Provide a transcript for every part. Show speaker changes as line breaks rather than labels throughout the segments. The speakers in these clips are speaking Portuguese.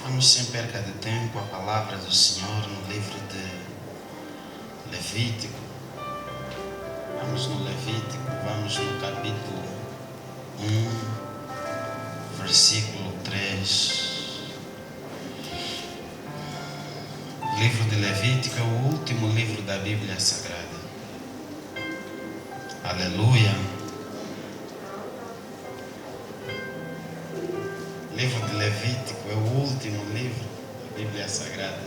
Vamos sem perca de tempo a palavra do Senhor no livro de Levítico. Vamos no Levítico, vamos no capítulo 1, versículo 3. O livro de Levítico é o último livro da Bíblia Sagrada. Aleluia! O livro de Levítico é o último livro da Bíblia Sagrada.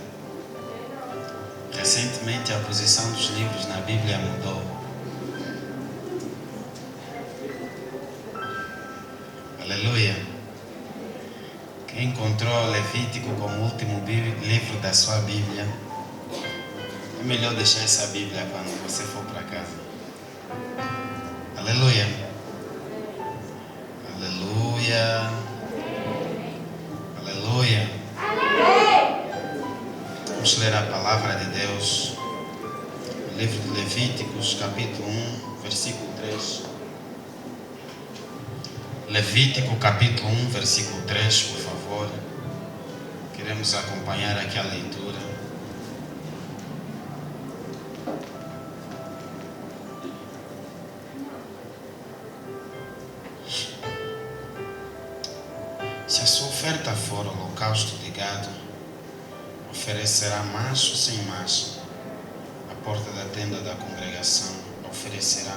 Recentemente a posição dos livros na Bíblia mudou. Aleluia! Quem encontrou Levítico como o último livro da sua Bíblia, é melhor deixar essa Bíblia quando você for para casa. Aleluia! Aleluia! Aleluia! Vamos ler a palavra de Deus no livro de Levíticos, capítulo 1, versículo 3. Levítico, capítulo 1, versículo 3, por favor. Queremos acompanhar aqui a leitura. Se a sua oferta for holocausto de gado, oferecerá macho sem macho. À porta da tenda da congregação oferecerá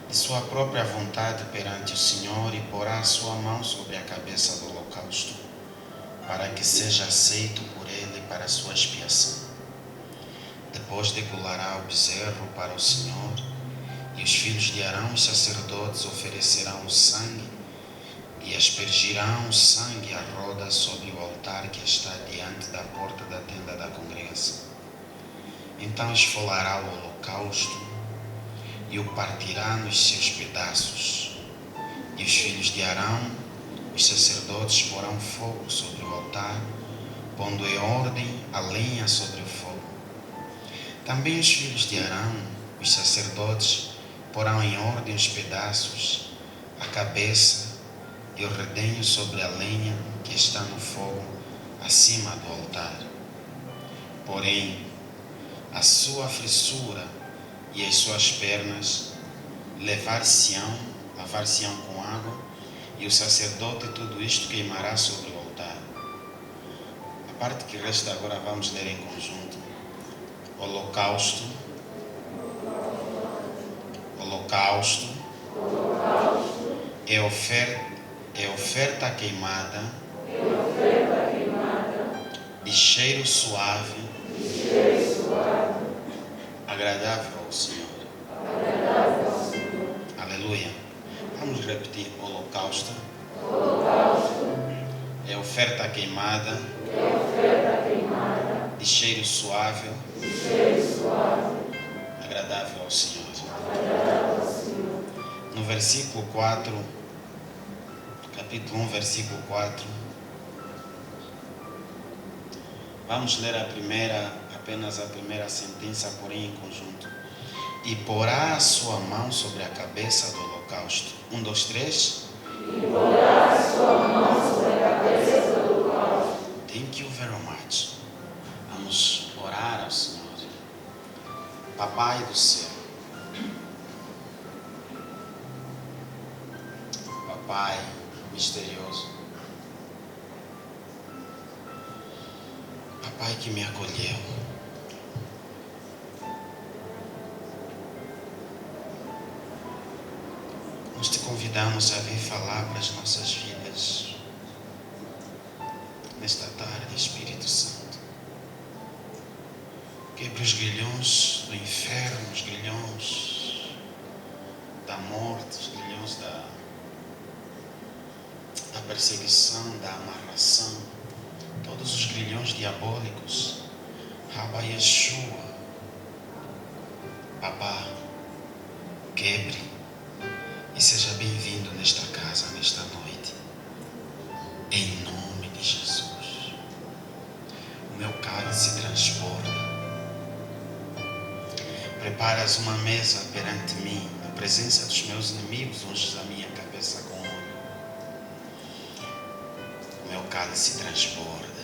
de sua própria vontade perante o Senhor e porá a sua mão sobre a cabeça do holocausto, para que seja aceito por ele para a sua expiação. Depois degolará o bezerro para o Senhor, e os filhos de Arão, os sacerdotes, oferecerão o sangue e aspergirão o sangue à roda sobre o altar que está diante da porta da tenda da congregação. Então esfolará o holocausto e o partirá nos seus pedaços. E os filhos de Arão, os sacerdotes, porão fogo sobre o altar, pondo em ordem a lenha sobre o fogo. Também os filhos de Arão, os sacerdotes, porão em ordem os pedaços, a cabeça e o redenho sobre a lenha que está no fogo acima do altar. Porém, a sua frissura e as suas pernas lavar-se-ão com água, e o sacerdote tudo isto queimará sobre o altar. A parte que resta agora vamos ler em conjunto. Holocausto é oferta queimada de cheiro suave, agradável ao Senhor. Aleluia. Vamos repetir. Holocausto é oferta queimada de cheiro suave, agradável ao Senhor. No versículo 4, capítulo 1, versículo 4, vamos ler apenas a primeira sentença, porém em conjunto. E porá a sua mão sobre a cabeça do holocausto. 1, 2, 3.
E porá a sua mão sobre a cabeça do holocausto.
Thank you very much. Vamos orar ao Senhor. Papai do céu, Papai misterioso, Papai que me acolheu, nós te convidamos a vir falar para as nossas vidas nesta tarde, Espírito Santo. Quebre os grilhões do inferno, os grilhões da morte, os grilhões da perseguição, da amarração, todos os grilhões diabólicos. Rabba Yeshua, Papá, quebre e seja bem-vindo nesta casa, nesta noite, em nome de Jesus. O meu cálice transborda. Preparas uma mesa perante mim, na presença dos meus inimigos, unges a minha cabeça com óleo. cálice transborda.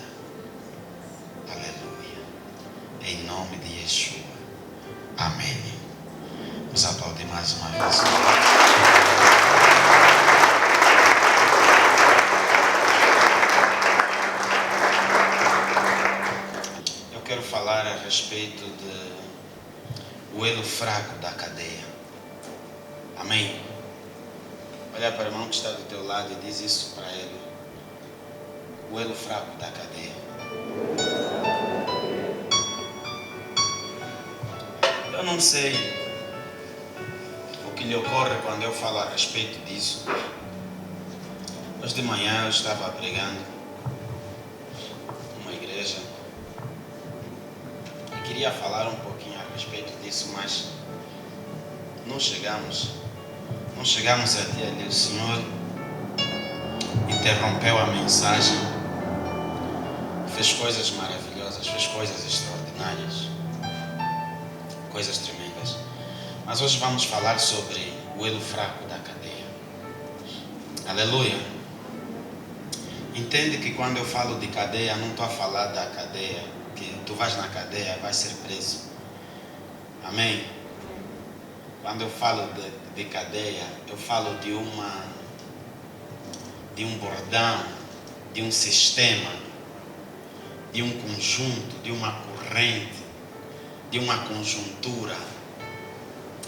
Aleluia. Em nome de Yeshua. Amém. Vamos aplaudir mais uma vez. Eu quero falar a respeito do elo fraco da cadeia. Amém. Olha para o irmão que está do teu lado e diz isso para ele. O elo fraco da cadeia. Eu não sei o que lhe ocorre quando eu falo a respeito disso. Hoje de manhã eu estava pregando numa igreja e queria falar um pouquinho a respeito disso, mas não chegamos até ali. O Senhor interrompeu a mensagem, fez coisas maravilhosas, fez coisas extraordinárias, coisas tremendas. Mas hoje vamos falar sobre o elo fraco da cadeia. Aleluia. Entende que quando eu falo de cadeia, não estou a falar da cadeia, que tu vais na cadeia, vais ser preso. Amém? Quando eu falo de cadeia, eu falo de um bordão, de um sistema, de um conjunto, de uma corrente, de uma conjuntura.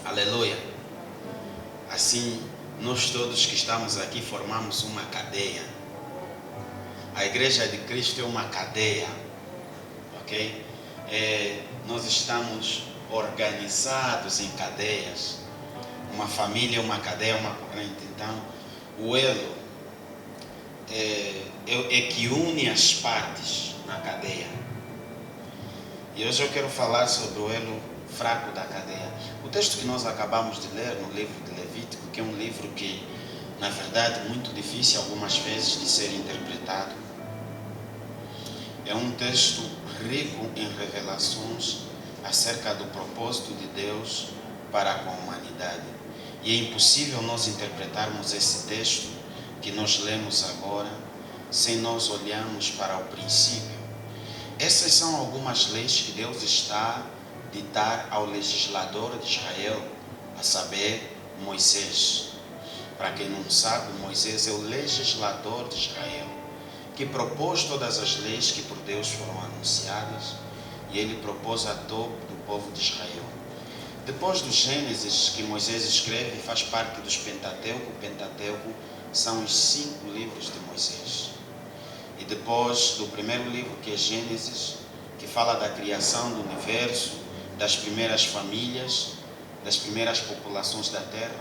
Aleluia. Assim, nós todos que estamos aqui formamos uma cadeia. A Igreja de Cristo é uma cadeia. Ok? Nós estamos organizados em cadeias. Uma família é uma cadeia, uma corrente. Então, o elo é que une as partes na cadeia. E hoje eu quero falar sobre o elo fraco da cadeia. O texto que nós acabamos de ler no livro de Levítico, que é um livro que, na verdade, é muito difícil algumas vezes de ser interpretado. É um texto rico em revelações acerca do propósito de Deus para com a humanidade. E é impossível nós interpretarmos esse texto que nós lemos agora sem nós olharmos para o princípio. Essas são algumas leis que Deus está a ditar ao legislador de Israel, a saber, Moisés. Para quem não sabe, Moisés é o legislador de Israel, que propôs todas as leis que por Deus foram anunciadas, e ele propôs a todo o povo de Israel. Depois do Gênesis, que Moisés escreve, faz parte dos Pentateuco. O Pentateuco são os 5 livros de Moisés. E depois do primeiro livro, que é Gênesis, que fala da criação do universo, das primeiras famílias, das primeiras populações da terra.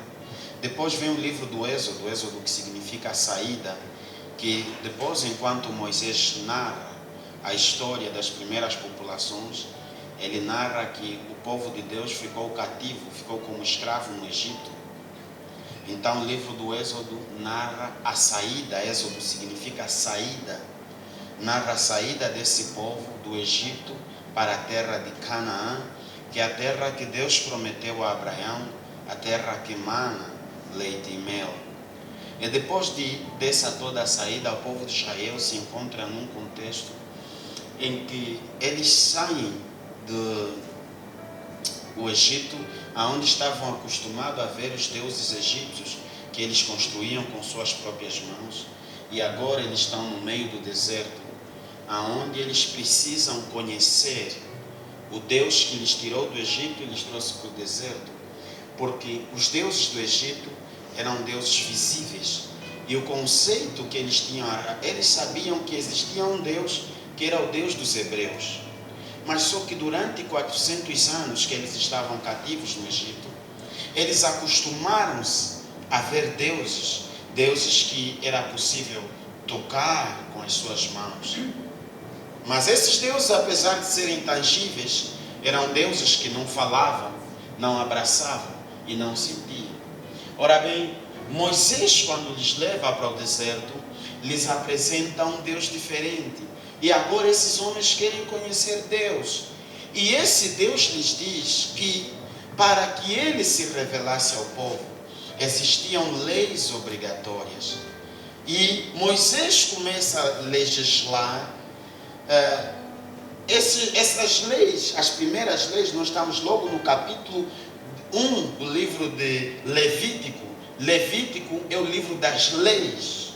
Depois vem o livro do Êxodo, Êxodo que significa a saída, que depois, enquanto Moisés narra a história das primeiras populações, ele narra que o povo de Deus ficou cativo, ficou como escravo no Egito. Então o livro do Êxodo narra a saída. Êxodo significa saída. Narra a saída desse povo do Egito para a terra de Canaã, que é a terra que Deus prometeu a Abraão, a terra que mana leite e mel. E depois dessa toda a saída, o povo de Israel se encontra num contexto em que eles saem do Egito, aonde estavam acostumados a ver os deuses egípcios que eles construíam com suas próprias mãos, e agora eles estão no meio do deserto, aonde eles precisam conhecer o Deus que lhes tirou do Egito e lhes trouxe para o deserto, porque os deuses do Egito eram deuses visíveis, e o conceito que eles tinham, eles sabiam que existia um Deus que era o Deus dos hebreus, mas só que durante 400 anos que eles estavam cativos no Egito, eles acostumaram-se a ver deuses que era possível tocar com as suas mãos. Mas esses deuses, apesar de serem tangíveis, eram deuses que não falavam, não abraçavam e não sentiam. Ora bem, Moisés, quando lhes leva para o deserto, lhes apresenta um Deus diferente. E agora esses homens querem conhecer Deus. E esse Deus lhes diz que, para que ele se revelasse ao povo, existiam leis obrigatórias. E Moisés começa a legislar essas leis, as primeiras leis. Nós estamos logo no capítulo 1 do livro de Levítico. Levítico é o livro das leis.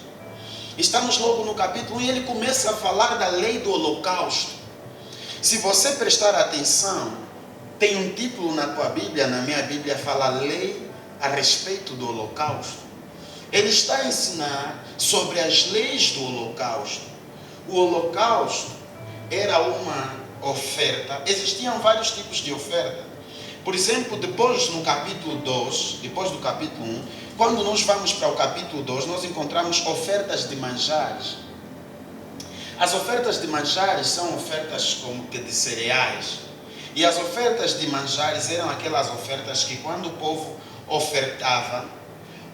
Estamos logo no capítulo 1 e ele começa a falar da lei do holocausto. Se você prestar atenção, tem um título na tua Bíblia, na minha Bíblia fala lei a respeito do holocausto. Ele está a ensinar sobre as leis do holocausto. O holocausto era uma oferta. Existiam vários tipos de oferta. Por exemplo, depois no capítulo 2, depois do capítulo 1, quando nós vamos para o capítulo 2, nós encontramos ofertas de manjares. As ofertas de manjares são ofertas como que de cereais. E as ofertas de manjares eram aquelas ofertas que quando o povo ofertava,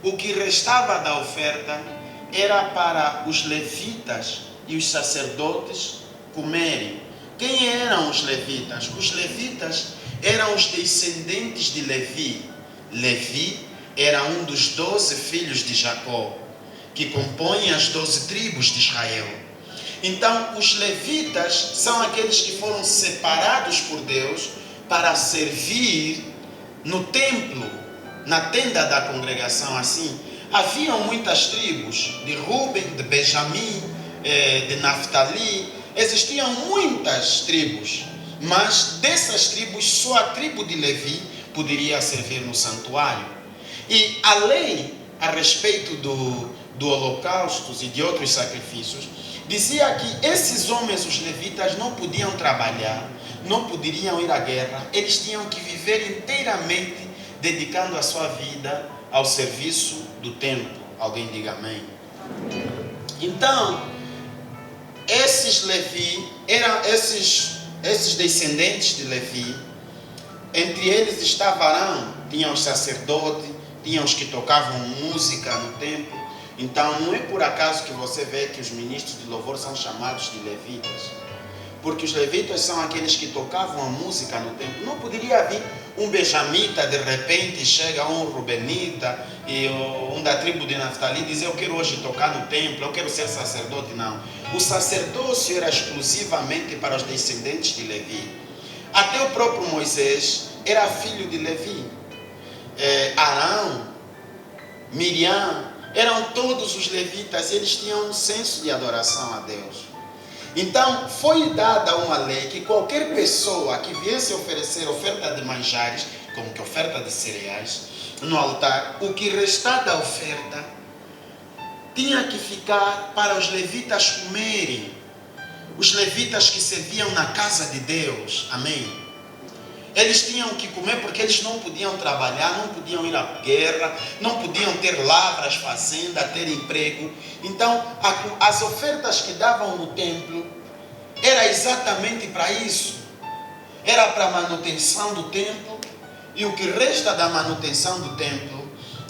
o que restava da oferta era para os levitas e os sacerdotes comerem. Quem eram os levitas? Os levitas eram os descendentes de Levi. Levi era um dos 12 filhos de Jacó, que compõem as 12 tribos de Israel. Então, os levitas são aqueles que foram separados por Deus para servir no templo, na tenda da congregação. Assim, haviam muitas tribos, de Ruben, de Benjamim, de Naftali. Existiam muitas tribos, mas dessas tribos, só a tribo de Levi poderia servir no santuário. E a lei a respeito do holocausto e de outros sacrifícios dizia que esses homens, os levitas, não podiam trabalhar, não poderiam ir à guerra. Eles tinham que viver inteiramente dedicando a sua vida ao serviço do templo. Alguém diga amém. Então, esses Levi, eram esses descendentes de Levi. Entre eles estava Arão, tinham os sacerdotes, tinham os que tocavam música no templo. Então não é por acaso que você vê que os ministros de louvor são chamados de levitas, porque os levitas são aqueles que tocavam a música no templo. Não poderia vir um benjamita, de repente chega um rubenita e um da tribo de Naftali dizer: eu quero hoje tocar no templo, eu quero ser sacerdote. Não, o sacerdócio era exclusivamente para os descendentes de Levi. Até o próprio Moisés era filho de Levi. Arão, Miriam, eram todos os levitas. Eles tinham um senso de adoração a Deus. Então foi dada uma lei que qualquer pessoa que viesse oferecer oferta de manjares, como que oferta de cereais, no altar, o que restar da oferta tinha que ficar para os levitas comerem. Os levitas que serviam na casa de Deus, amém? Eles tinham que comer porque eles não podiam trabalhar, não podiam ir à guerra, não podiam ter lavras, fazenda, ter emprego. Então, as ofertas que davam no templo era exatamente para isso. Era para a manutenção do templo, e o que resta da manutenção do templo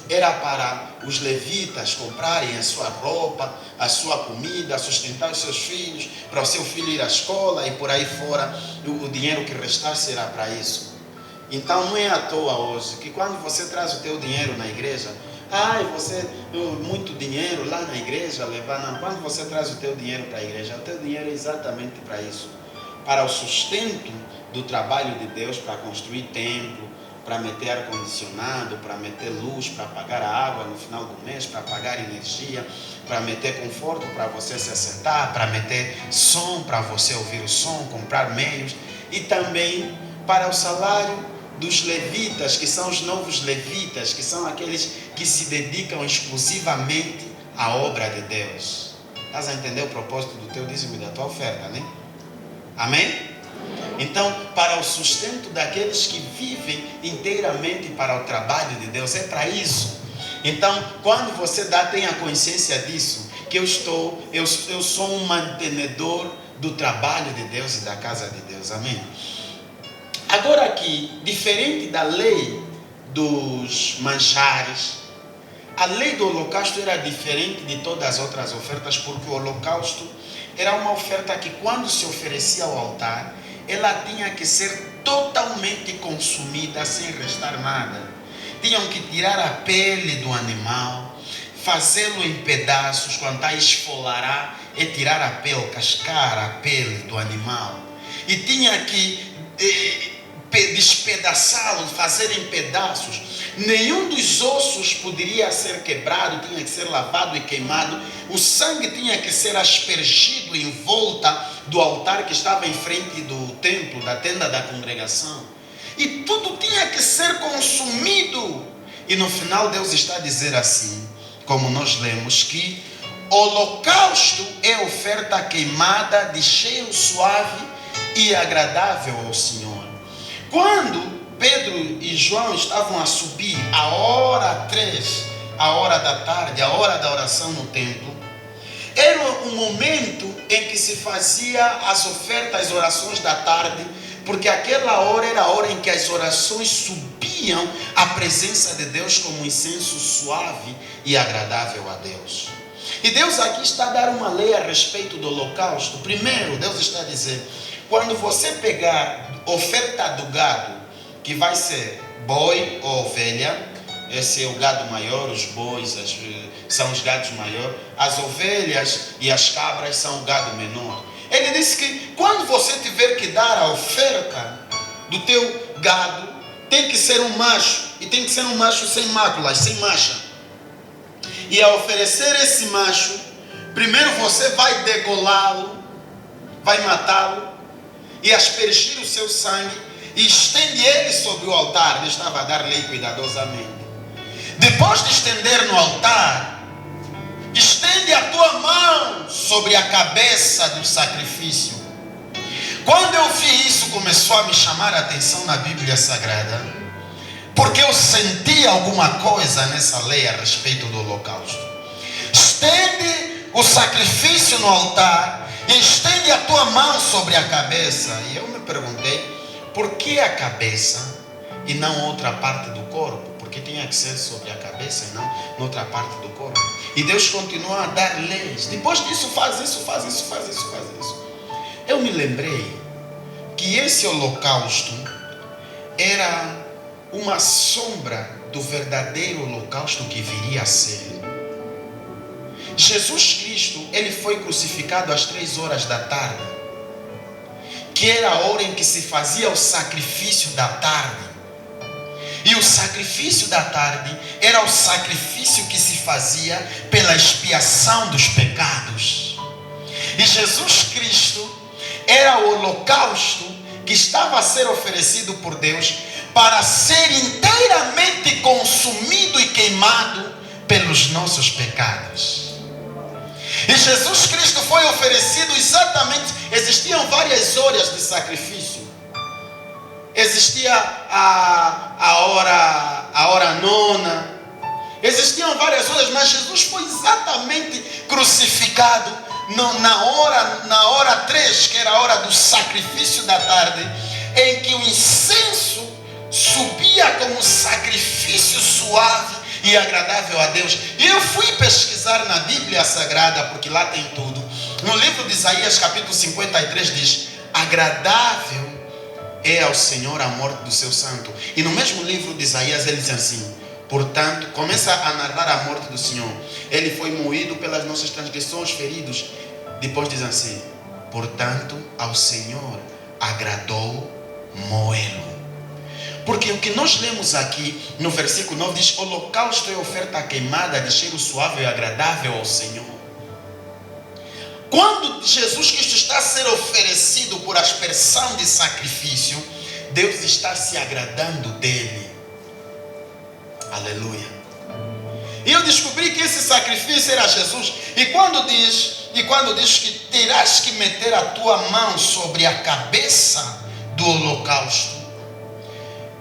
era para os levitas comprarem a sua roupa, a sua comida, sustentar os seus filhos, para o seu filho ir à escola e por aí fora. O dinheiro que restasse era para isso. Então não é à toa hoje que quando você traz o teu dinheiro na igreja, você muito dinheiro lá na igreja, não. Quando você traz o teu dinheiro para a igreja, o teu dinheiro é exatamente para isso, para o sustento do trabalho de Deus, para construir templo, para meter ar-condicionado, para meter luz, para pagar a água no final do mês, para pagar energia, para meter conforto para você se assentar, para meter som para você ouvir o som, comprar meios, e também para o salário dos levitas, que são os novos levitas, que são aqueles que se dedicam exclusivamente à obra de Deus. Estás a entender o propósito do teu dízimo e da tua oferta, né? Amém? Então, para o sustento daqueles que vivem inteiramente para o trabalho de Deus, é para isso. Então, quando você tenha consciência disso, que eu sou um mantenedor do trabalho de Deus e da casa de Deus, amém? Agora aqui, diferente da lei dos manjares, a lei do holocausto era diferente de todas as outras ofertas, porque o holocausto era uma oferta que, quando se oferecia ao altar, ela tinha que ser totalmente consumida sem restar nada. Tinham que tirar a pele do animal, fazê-lo em pedaços, quando está a esfolará, é tirar a pele, cascar a pele do animal. E tinha que despedaçá-lo, fazer em pedaços. Nenhum dos ossos poderia ser quebrado, tinha que ser lavado e queimado. O sangue tinha que ser aspergido em volta do altar que estava em frente do templo, da tenda da congregação. E tudo tinha que ser consumido. E no final Deus está a dizer assim, como nós lemos, que holocausto é oferta queimada de cheiro suave e agradável ao Senhor. Quando Pedro e João estavam a subir a hora 3, a hora da tarde, a hora da oração no templo, era um momento em que se fazia as ofertas, as orações da tarde, porque aquela hora era a hora em que as orações subiam à presença de Deus como um incenso suave e agradável a Deus. E Deus aqui está a dar uma lei a respeito do holocausto. Primeiro, Deus está a dizer, quando você pegar oferta do gado, que vai ser boi ou ovelha, esse é o gado maior, os bois são os gados maiores, as ovelhas e as cabras são o gado menor. Ele disse que quando você tiver que dar a oferta do teu gado, tem que ser um macho, e tem que ser um macho sem máculas, sem mancha. E a oferecer esse macho, primeiro você vai degolá-lo, vai matá-lo, e aspergir o seu sangue, e estende ele sobre o altar. Ele estava a dar lei cuidadosamente. Depois de estender no altar, estende a tua mão sobre a cabeça do sacrifício. Quando eu vi isso, começou a me chamar a atenção na Bíblia Sagrada, porque eu senti alguma coisa nessa lei a respeito do holocausto. Estende o sacrifício no altar e estende a tua mão sobre a cabeça. E eu me perguntei, por que a cabeça e não outra parte do corpo? Porque tinha que ser sobre a cabeça e não noutra parte do corpo. E Deus continua a dar leis. Depois disso, faz isso, faz isso, faz isso, faz isso. Eu me lembrei que esse holocausto era uma sombra do verdadeiro holocausto que viria a ser. Jesus Cristo, ele foi crucificado às 3 horas da tarde, que era a hora em que se fazia o sacrifício da tarde. E o sacrifício da tarde era o sacrifício que se fazia pela expiação dos pecados. E Jesus Cristo era o holocausto que estava a ser oferecido por Deus para ser inteiramente consumido e queimado pelos nossos pecados. E Jesus Cristo foi oferecido exatamente, existiam várias horas de sacrifício. Existia a hora nona, existiam várias horas, mas Jesus foi exatamente crucificado na hora 3, que era a hora do sacrifício da tarde, em que o incenso subia como sacrifício suave e agradável a Deus. E eu fui pesquisar na Bíblia Sagrada, porque lá tem tudo. No livro de Isaías, capítulo 53, diz: agradável é ao Senhor a morte do seu santo. E no mesmo livro de Isaías ele diz assim, portanto, começa a narrar a morte do Senhor. Ele foi moído pelas nossas transgressões, feridos. Depois diz assim, portanto, ao Senhor agradou moê-lo. Porque o que nós lemos aqui no versículo 9 diz: holocausto é oferta queimada de cheiro suave e agradável ao Senhor. Quando Jesus Cristo está a ser oferecido por aspersão de sacrifício, Deus está se agradando dele. Aleluia. E eu descobri que esse sacrifício era Jesus. E quando diz que terás que meter a tua mão sobre a cabeça do holocausto,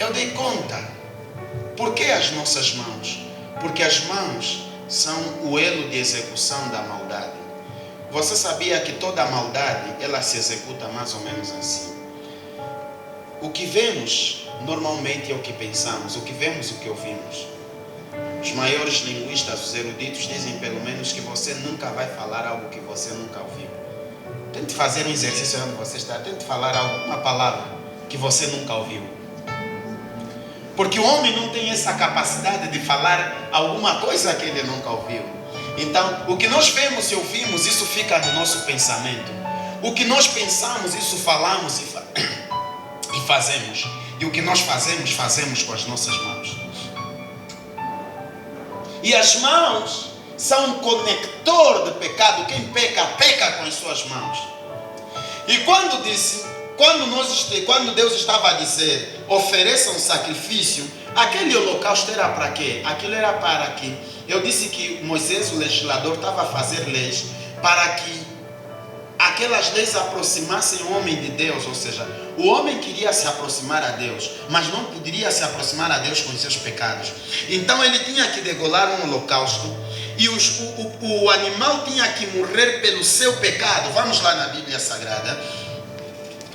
eu dei conta. Por que as nossas mãos? Porque as mãos são o elo de execução da maldade. Você sabia que toda a maldade, ela se executa mais ou menos assim? O que vemos normalmente é o que pensamos. O que vemos, o que ouvimos. Os maiores linguistas, os eruditos, dizem pelo menos que você nunca vai falar algo que você nunca ouviu. Tente fazer um exercício onde você está. Tente falar uma palavra que você nunca ouviu. Porque o homem não tem essa capacidade de falar alguma coisa que ele nunca ouviu. Então, o que nós vemos e ouvimos, isso fica no nosso pensamento. O que nós pensamos, isso falamos e fazemos. E o que nós fazemos, fazemos com as nossas mãos. E as mãos são um conector de pecado. Quem peca, peca com as suas mãos. E quando Deus estava a dizer, ofereça um sacrifício, aquele holocausto era para quê? Aquilo era para que, eu disse que Moisés, o legislador, estava a fazer leis para que aquelas leis aproximassem o homem de Deus. Ou seja, o homem queria se aproximar a Deus, mas não poderia se aproximar a Deus com os seus pecados. Então ele tinha que degolar um holocausto e o animal tinha que morrer pelo seu pecado. Vamos lá na Bíblia Sagrada.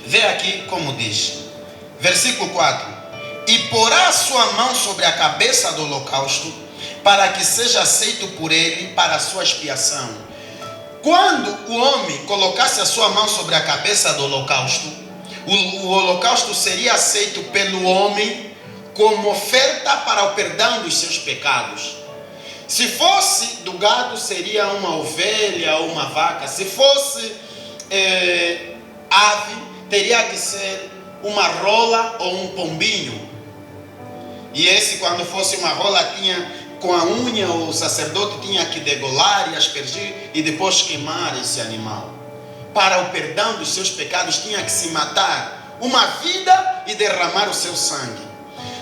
Vê aqui como diz. Versículo 4. E porá a sua mão sobre a cabeça do holocausto, para que seja aceito por ele para a sua expiação. Quando o homem colocasse a sua mão sobre a cabeça do holocausto, o holocausto seria aceito pelo homem como oferta para o perdão dos seus pecados. Se fosse do gado, seria uma ovelha ou uma vaca. Se fosse ave, teria que ser uma rola ou um pombinho. E esse, quando fosse uma rola, tinha com a unha, o sacerdote tinha que degolar e aspergir e depois queimar esse animal. Para o perdão dos seus pecados, tinha que se matar uma vida e derramar o seu sangue.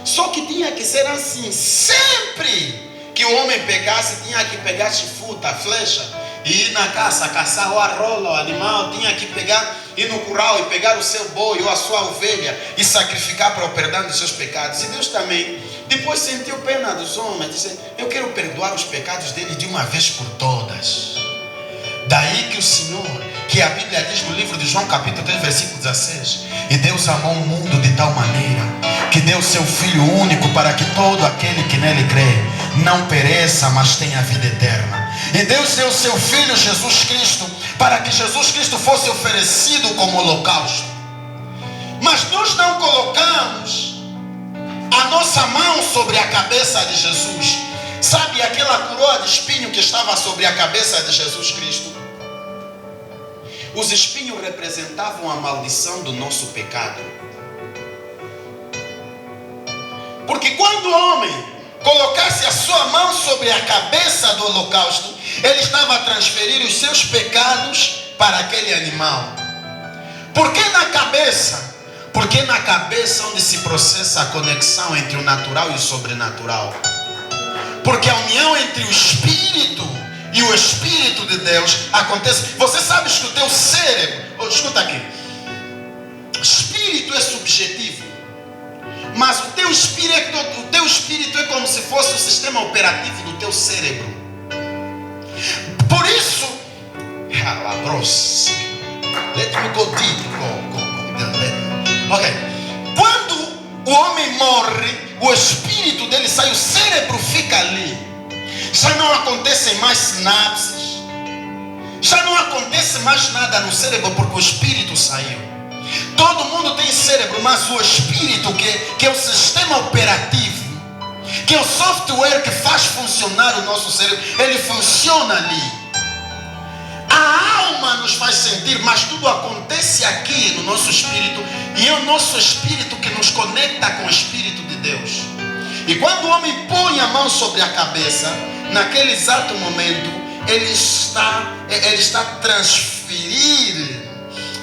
Só que tinha que ser assim. Sempre que o homem pegasse, tinha que pegar chifuta, flecha, e ir na caça, caçar ou a rola, o animal, tinha que pegar, ir no curral e pegar o seu boi ou a sua ovelha e sacrificar para o perdão dos seus pecados. E Deus também depois sentiu pena dos homens, disse, eu quero perdoar os pecados deles de uma vez por todas. Daí que o Senhor, que a Bíblia diz no livro de João capítulo 3 versículo 16, e Deus amou o mundo de tal maneira que deu seu Filho único para que todo aquele que nele crê não pereça, mas tenha vida eterna. E Deus deu seu Filho Jesus Cristo para que Jesus Cristo fosse oferecido como holocausto. Mas nós não colocamos a nossa mão sobre a cabeça de Jesus. Sabe aquela coroa de espinho que estava sobre a cabeça de Jesus Cristo? Os espinhos representavam a maldição do nosso pecado. Porque quando o homem colocasse a sua mão sobre a cabeça do holocausto, ele estava a transferir os seus pecados para aquele animal. Por que na cabeça? Porque na cabeça onde se processa a conexão entre o natural e o sobrenatural. Porque a união entre o Espírito e o Espírito de Deus acontece. Você sabe que o teu cérebro, escuta aqui, espírito é subjetivo, mas o teu espírito é como se fosse o sistema operativo do teu cérebro. Por isso, let me go deep. Ok. Quando o homem morre, o espírito dele sai, o cérebro fica ali. Já não acontecem mais sinapses, já não acontece mais nada no cérebro porque o espírito saiu. Todo mundo tem cérebro, mas o espírito, que é o sistema operativo, que é o software que faz funcionar o nosso cérebro, ele funciona ali. A alma nos faz sentir, mas tudo acontece aqui no nosso espírito, e é o nosso espírito que nos conecta com o Espírito de Deus. E quando o homem põe a mão sobre a cabeça, naquele exato momento, ele está a transferir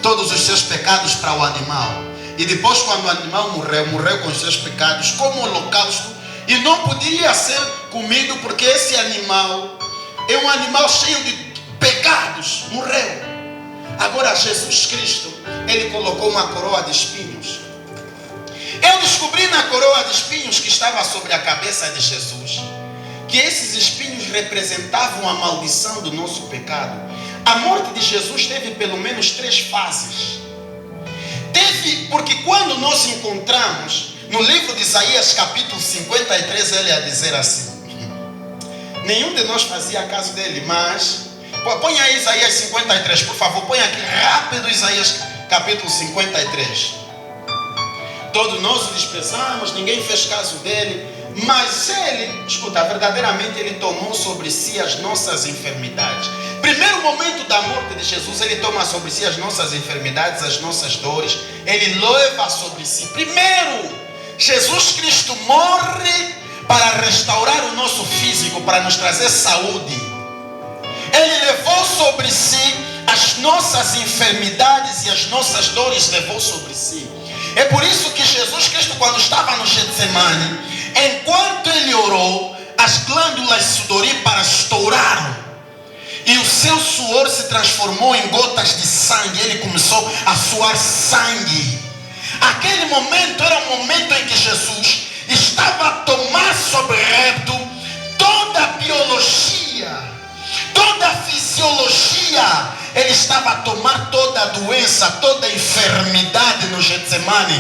todos os seus pecados para o animal. E depois, quando o animal morreu com os seus pecados como holocausto, e não poderia ser comido porque esse animal é um animal cheio de pecados, morreu. Agora Jesus Cristo, ele colocou uma coroa de espinhos. Eu descobri na coroa de espinhos que estava sobre a cabeça de Jesus, que esses espinhos representavam a maldição do nosso pecado. A morte de Jesus teve pelo menos 3 fases. Porque quando nós encontramos no livro de Isaías capítulo 53, ele ia dizer assim, nenhum de nós fazia caso dele, mas põe aí Isaías 53, por favor, põe aqui rápido Isaías capítulo 53. Todos nós o desprezamos, ninguém fez caso dele. Mas ele, escuta, verdadeiramente ele tomou sobre si as nossas enfermidades. Primeiro momento da morte de Jesus, ele toma sobre si as nossas enfermidades, as nossas dores. Ele leva sobre si. Primeiro, Jesus Cristo morre para restaurar o nosso físico, para nos trazer saúde. Ele levou sobre si as nossas enfermidades e as nossas dores levou sobre si. É por isso que Jesus Cristo, quando estava no Getsemane, enquanto ele orou, as glândulas sudoríparas estouraram e o seu suor se transformou em gotas de sangue. Ele começou a suar sangue. Aquele momento era o momento em que Jesus estava a tomar sobre repto toda a biologia, toda a fisiologia. Ele estava a tomar toda a doença, toda a enfermidade no Getsemane.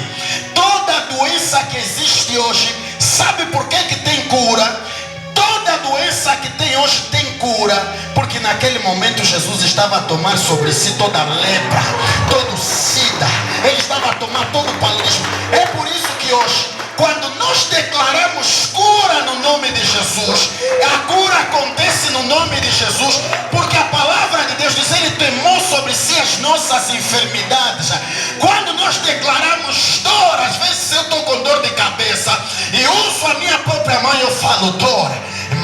Toda a doença que existe hoje, sabe por que tem cura? Toda a doença que tem hoje tem cura, porque naquele momento Jesus estava a tomar sobre si toda a lepra, todo o sida. Ele estava a tomar todo o paludismo. É por isso que hoje, quando nós declaramos cura no nome de Jesus, a cura acontece no nome de Jesus, porque a palavra de Deus diz, ele tomou sobre si as nossas enfermidades. Quando nós declaramos dor, às vezes eu estou com dor de cabeça e uso a minha própria mão e eu falo dor.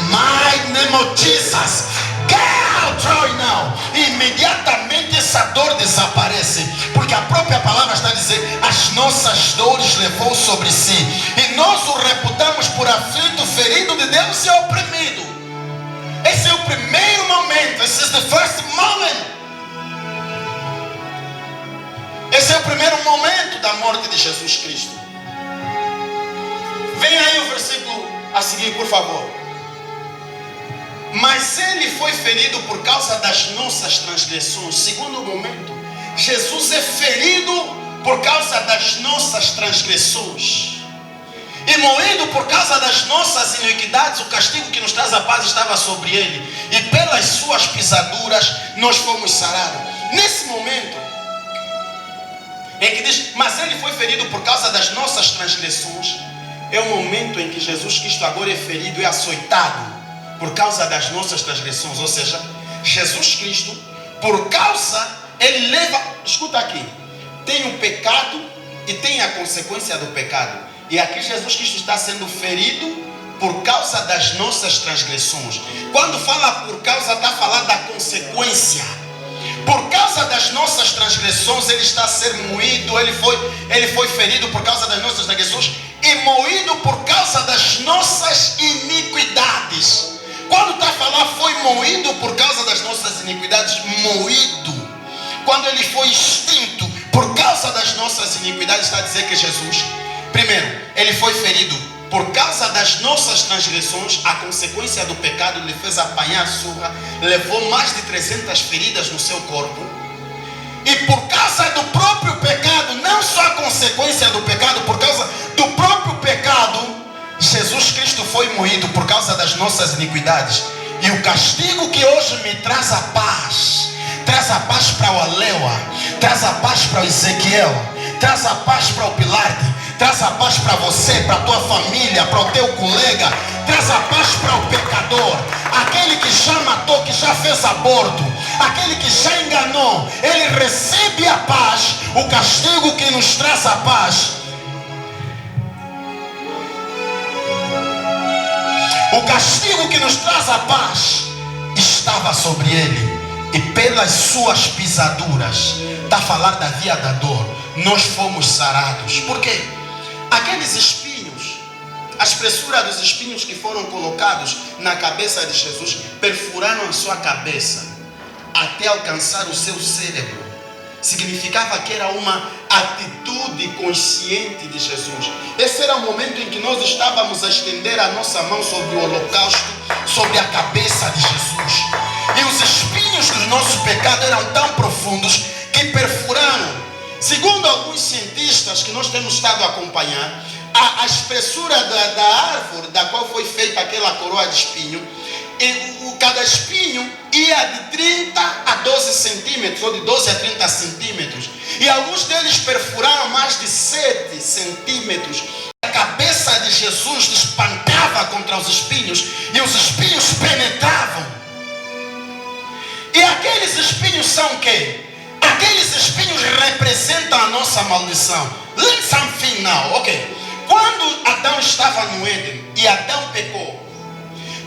My name of Jesus, get out right now. E imediatamente essa dor desaparece, porque a própria palavra está dizendo, as nossas dores levou sobre si, e nós o reputamos por aflito, ferido de Deus e oprimido. Esse é o primeiro momento. This is the first moment. Esse é o primeiro momento da morte de Jesus Cristo. Vem aí o versículo a seguir, por favor. Mas ele foi ferido por causa das nossas transgressões. Segundo momento, Jesus é ferido por causa das nossas transgressões. E moído por causa das nossas iniquidades, o castigo que nos traz a paz estava sobre ele. E pelas suas pisaduras nós fomos sarados. Nesse momento, em que diz, mas ele foi ferido por causa das nossas transgressões, é o momento em que Jesus Cristo agora é ferido e açoitado por causa das nossas transgressões. Ou seja, Jesus Cristo, por causa, ele leva, escuta aqui, tem o pecado e tem a consequência do pecado. E aqui Jesus Cristo está sendo ferido por causa das nossas transgressões. Quando fala por causa, está falando da consequência. Por causa das nossas transgressões, ele está a ser moído, ele foi ferido por causa das nossas transgressões e moído por causa das nossas iniquidades. Quando está a falar foi moído por causa das nossas iniquidades, moído. Quando ele foi extinto por causa das nossas iniquidades, está a dizer que Jesus, primeiro, ele foi ferido por causa das nossas transgressões. A consequência do pecado lhe fez apanhar a surra, levou mais de 300 feridas no seu corpo. E por causa do próprio pecado, não só a consequência do pecado, por causa do próprio pecado, Jesus Cristo foi moído por causa das nossas iniquidades. E o castigo que hoje me traz a paz para o Aleua, traz a paz para o Ezequiel, traz a paz para o Pilarde, traz a paz para você, para a tua família, para o teu colega, traz a paz para o pecador, aquele que já matou, que já fez aborto, aquele que já enganou. Ele recebe a paz, o castigo que nos traz a paz. O castigo que nos traz a paz estava sobre ele, e pelas suas pisaduras, está a falar da via da dor, nós fomos sarados. Por quê? Aqueles espinhos, a espessura dos espinhos que foram colocados na cabeça de Jesus, perfuraram a sua cabeça até alcançar o seu cérebro. Significava que era uma atitude consciente de Jesus. Esse era o momento em que nós estávamos a estender a nossa mão sobre o holocausto, sobre a cabeça de Jesus. E os espinhos do nosso pecado eram tão profundos que perfuraram. Segundo alguns cientistas que nós temos estado a acompanhar, a espessura da árvore da qual foi feita aquela coroa de espinho, cada espinho ia de 30 a 12 centímetros, ou de 12 a 30 centímetros. E alguns deles perfuraram mais de 7 centímetros. A cabeça de Jesus espantava contra os espinhos, e os espinhos penetravam. E aqueles espinhos são o quê? Aqueles espinhos representam a nossa maldição. Learn something now, ok? Quando Adão estava no Éden e Adão pecou,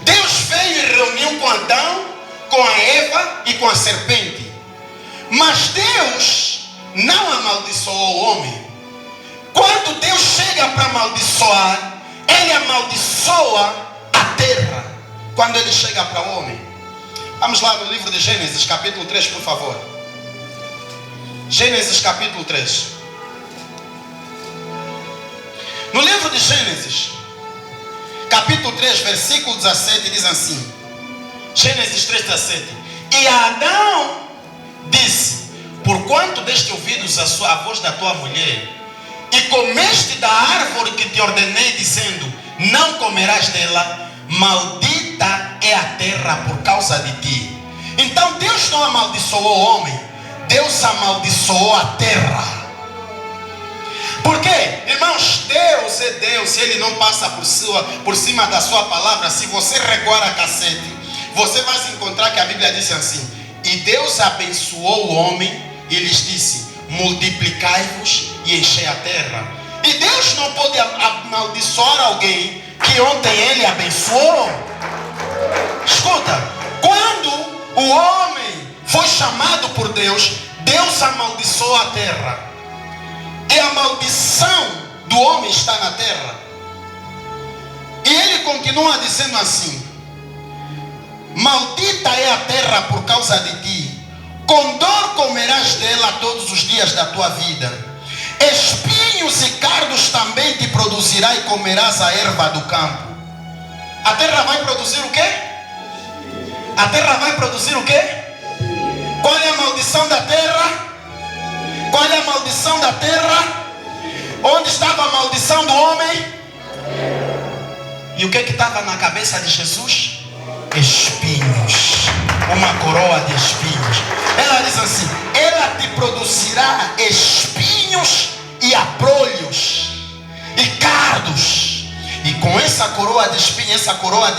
Deus veio e reuniu com Adão, com a Eva e com a serpente. Mas Deus não amaldiçoou o homem. Quando Deus chega para amaldiçoar, Ele amaldiçoa a terra. Quando Ele chega para o homem. Vamos lá no livro de Gênesis, capítulo 3, por favor. Gênesis, capítulo 3. No livro de Gênesis, capítulo 3, versículo 17, diz assim. Gênesis 3, 17. E Adão disse: porquanto deste ouvidos a voz da tua mulher, e comeste da árvore que te ordenei, dizendo: não comerás dela, maldita é a terra por causa de ti. Então Deus não amaldiçoou o homem, Deus amaldiçoou a terra. Por quê? Irmãos, Deus é Deus, e Ele não passa por cima da sua palavra. Se você recuar a cacete, você vai se encontrar que a Bíblia diz assim: e Deus abençoou o homem e lhes disse: multiplicai-vos e enchei a terra. E Deus não pode amaldiçoar alguém que ontem Ele abençoou. Escuta, quando o homem foi chamado por Deus, Deus amaldiçoou a terra. E a maldição do homem está na terra. E Ele continua dizendo assim: maldita é a terra por causa de ti, com dor comerás dela todos os dias da tua vida. Espinhos e cardos também te produzirá, e comerás a erva do campo. A terra vai produzir o quê? A terra vai produzir o quê? Qual é a maldição da terra? Qual é a maldição da terra? Onde estava a maldição do homem? E o que estava na cabeça de Jesus? Espinhos. Uma coroa de espinhos. Ela diz assim: ela te produzirá espinhos e abrolhos e cardos. E com essa coroa de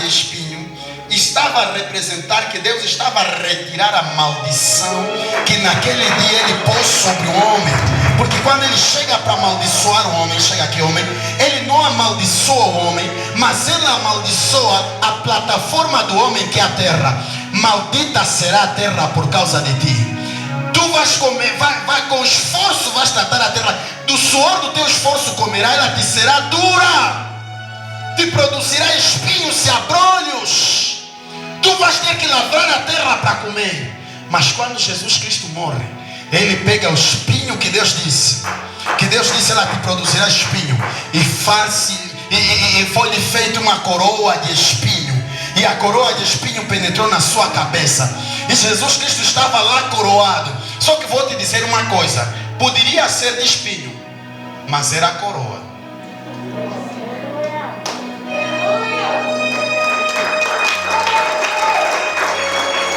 espinho, estava a representar que Deus estava a retirar a maldição que naquele dia Ele pôs sobre o homem. Porque quando Ele chega para amaldiçoar o homem, chega aqui homem, Ele não amaldiçoa o homem, mas Ele amaldiçoa a plataforma do homem, que é a terra. Maldita será a terra por causa de ti. Tu vais comer, vai com esforço vais tratar a terra. Do suor do teu esforço comerá, ela te será dura, te produzirá espinhos e abrolhos. Tu vais ter que lavrar a terra para comer. Mas quando Jesus Cristo morre, Ele pega o espinho que Deus disse, ela te produzirá espinho, e foi-lhe feita uma coroa de espinho, e a coroa de espinho penetrou na sua cabeça, e Jesus Cristo estava lá coroado. Só que vou te dizer uma coisa: poderia ser de espinho, mas era a coroa.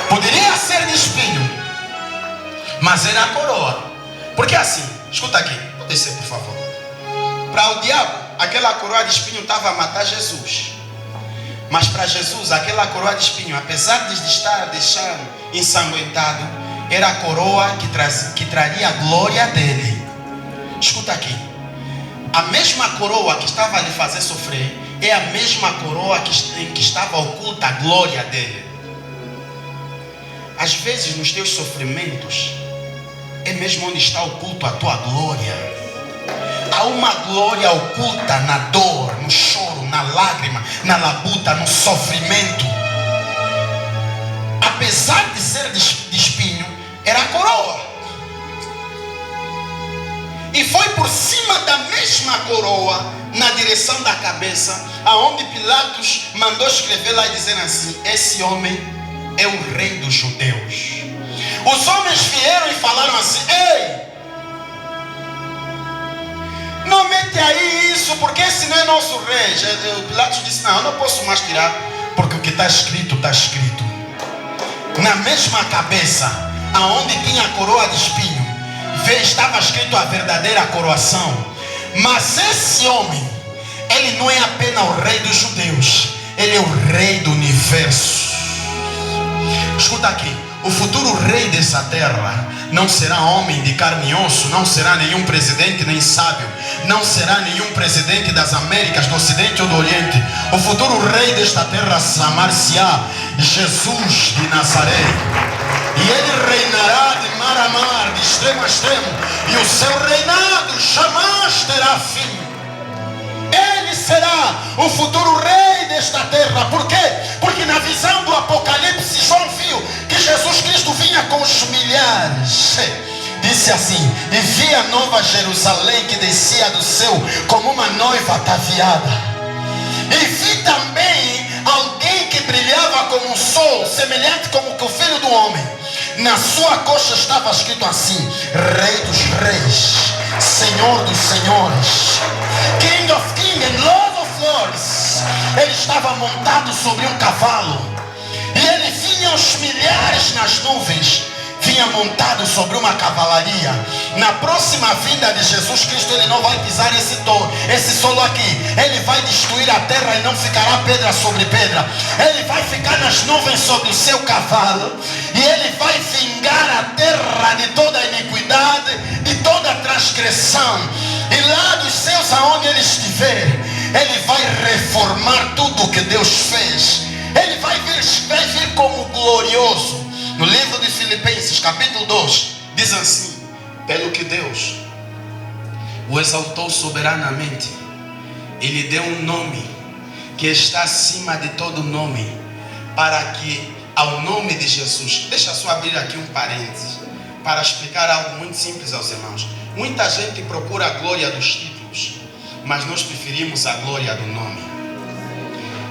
Poderia ser de espinho, mas era a coroa. Porque assim, escuta aqui, pode descer por favor. Para o diabo, aquela coroa de espinho estava a matar Jesus. Mas para Jesus, aquela coroa de espinho, apesar de estar deixando ensanguentado, era a coroa que traria a glória dele. Escuta aqui, a mesma coroa que estava a lhe fazer sofrer é a mesma coroa que estava oculta a glória dele. Às vezes nos teus sofrimentos é mesmo onde está oculto a tua glória. Há uma glória oculta na dor, no choro, na lágrima, na labuta, no sofrimento. Apesar de ser de espinho, era a coroa. E foi por cima da mesma coroa, na direção da cabeça, aonde Pilatos mandou escrever lá e dizer assim: esse homem é o rei dos judeus. Os homens vieram e falaram assim: ei, não mete aí isso, porque esse não é nosso rei. Pilatos disse: não, eu não posso mais tirar, porque o que está escrito, está escrito. Na mesma cabeça, aonde tinha a coroa de espinho, estava escrito a verdadeira coroação. Mas esse homem, ele não é apenas o rei dos judeus, ele é o rei do universo. Escuta aqui, o futuro rei dessa terra não será homem de carne e osso, não será nenhum presidente nem sábio, não será nenhum presidente das Américas, do Ocidente ou do Oriente. O futuro rei desta terra chamar-se-á Jesus de Nazaré. E ele reinará de mar a mar, de extremo a extremo, e o seu reinado jamais terá fim. Ele será o futuro rei desta terra. Por quê? Porque na visão do Apocalipse, João viu que Jesus Cristo vinha com os milhares. Disse assim: e vi a nova Jerusalém que descia do céu como uma noiva ataviada. E vi também alguém que brilhava como um sol, semelhante como que o Filho do Homem. Na sua coxa estava escrito assim: Rei dos Reis, Senhor dos Senhores, King of Kings and Lord of Lords. Ele estava montado sobre um cavalo, e ele vinha aos milhares nas nuvens, vinha montado sobre uma cavalaria. Na próxima vinda de Jesus Cristo, ele não vai pisar esse solo aqui. Ele vai destruir a terra e não ficará pedra sobre pedra. Ele vai ficar nas nuvens sobre o seu cavalo, e ele vai vingar a terra de toda a iniquidade, de toda a transgressão. E lá dos céus aonde ele estiver, ele vai reformar tudo o que Deus fez. Ele vai vir como glorioso. No livro de Filipenses, capítulo 2, diz assim: pelo que Deus o exaltou soberanamente, ele deu um nome que está acima de todo nome, para que ao nome de Jesus, deixa só abrir aqui um parênteses, para explicar algo muito simples aos irmãos. Muita gente procura a glória dos títulos, mas nós preferimos a glória do nome.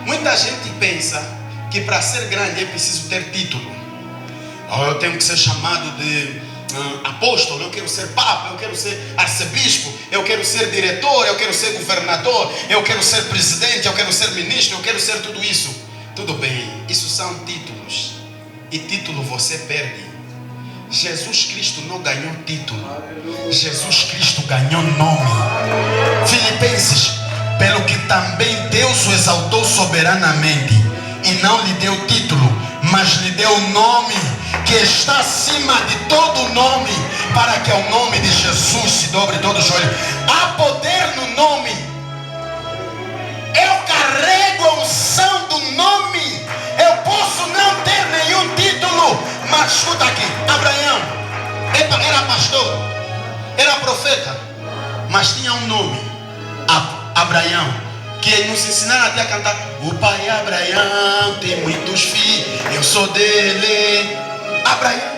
Muita gente pensa que para ser grande é preciso ter título. Eu tenho que ser chamado de apóstolo, eu quero ser papa, eu quero ser arcebispo, eu quero ser diretor, eu quero ser governador, eu quero ser presidente, eu quero ser ministro, eu quero ser tudo isso. Tudo bem, isso são títulos, e título você perde. Jesus Cristo não ganhou título, Jesus Cristo ganhou nome. Filipenses, pelo que também Deus o exaltou soberanamente, e não lhe deu título, mas lhe deu o nome que está acima de todo nome, para que ao nome de Jesus se dobre todo o joelho. Há poder no nome. Eu carrego a unção do nome. Eu posso não ter nenhum título, mas escuta aqui: Abraão era pastor, era profeta, mas tinha um nome, Abraão, que nos ensinaram até a cantar: o pai Abraão tem muitos filhos, eu sou dele. Abraão.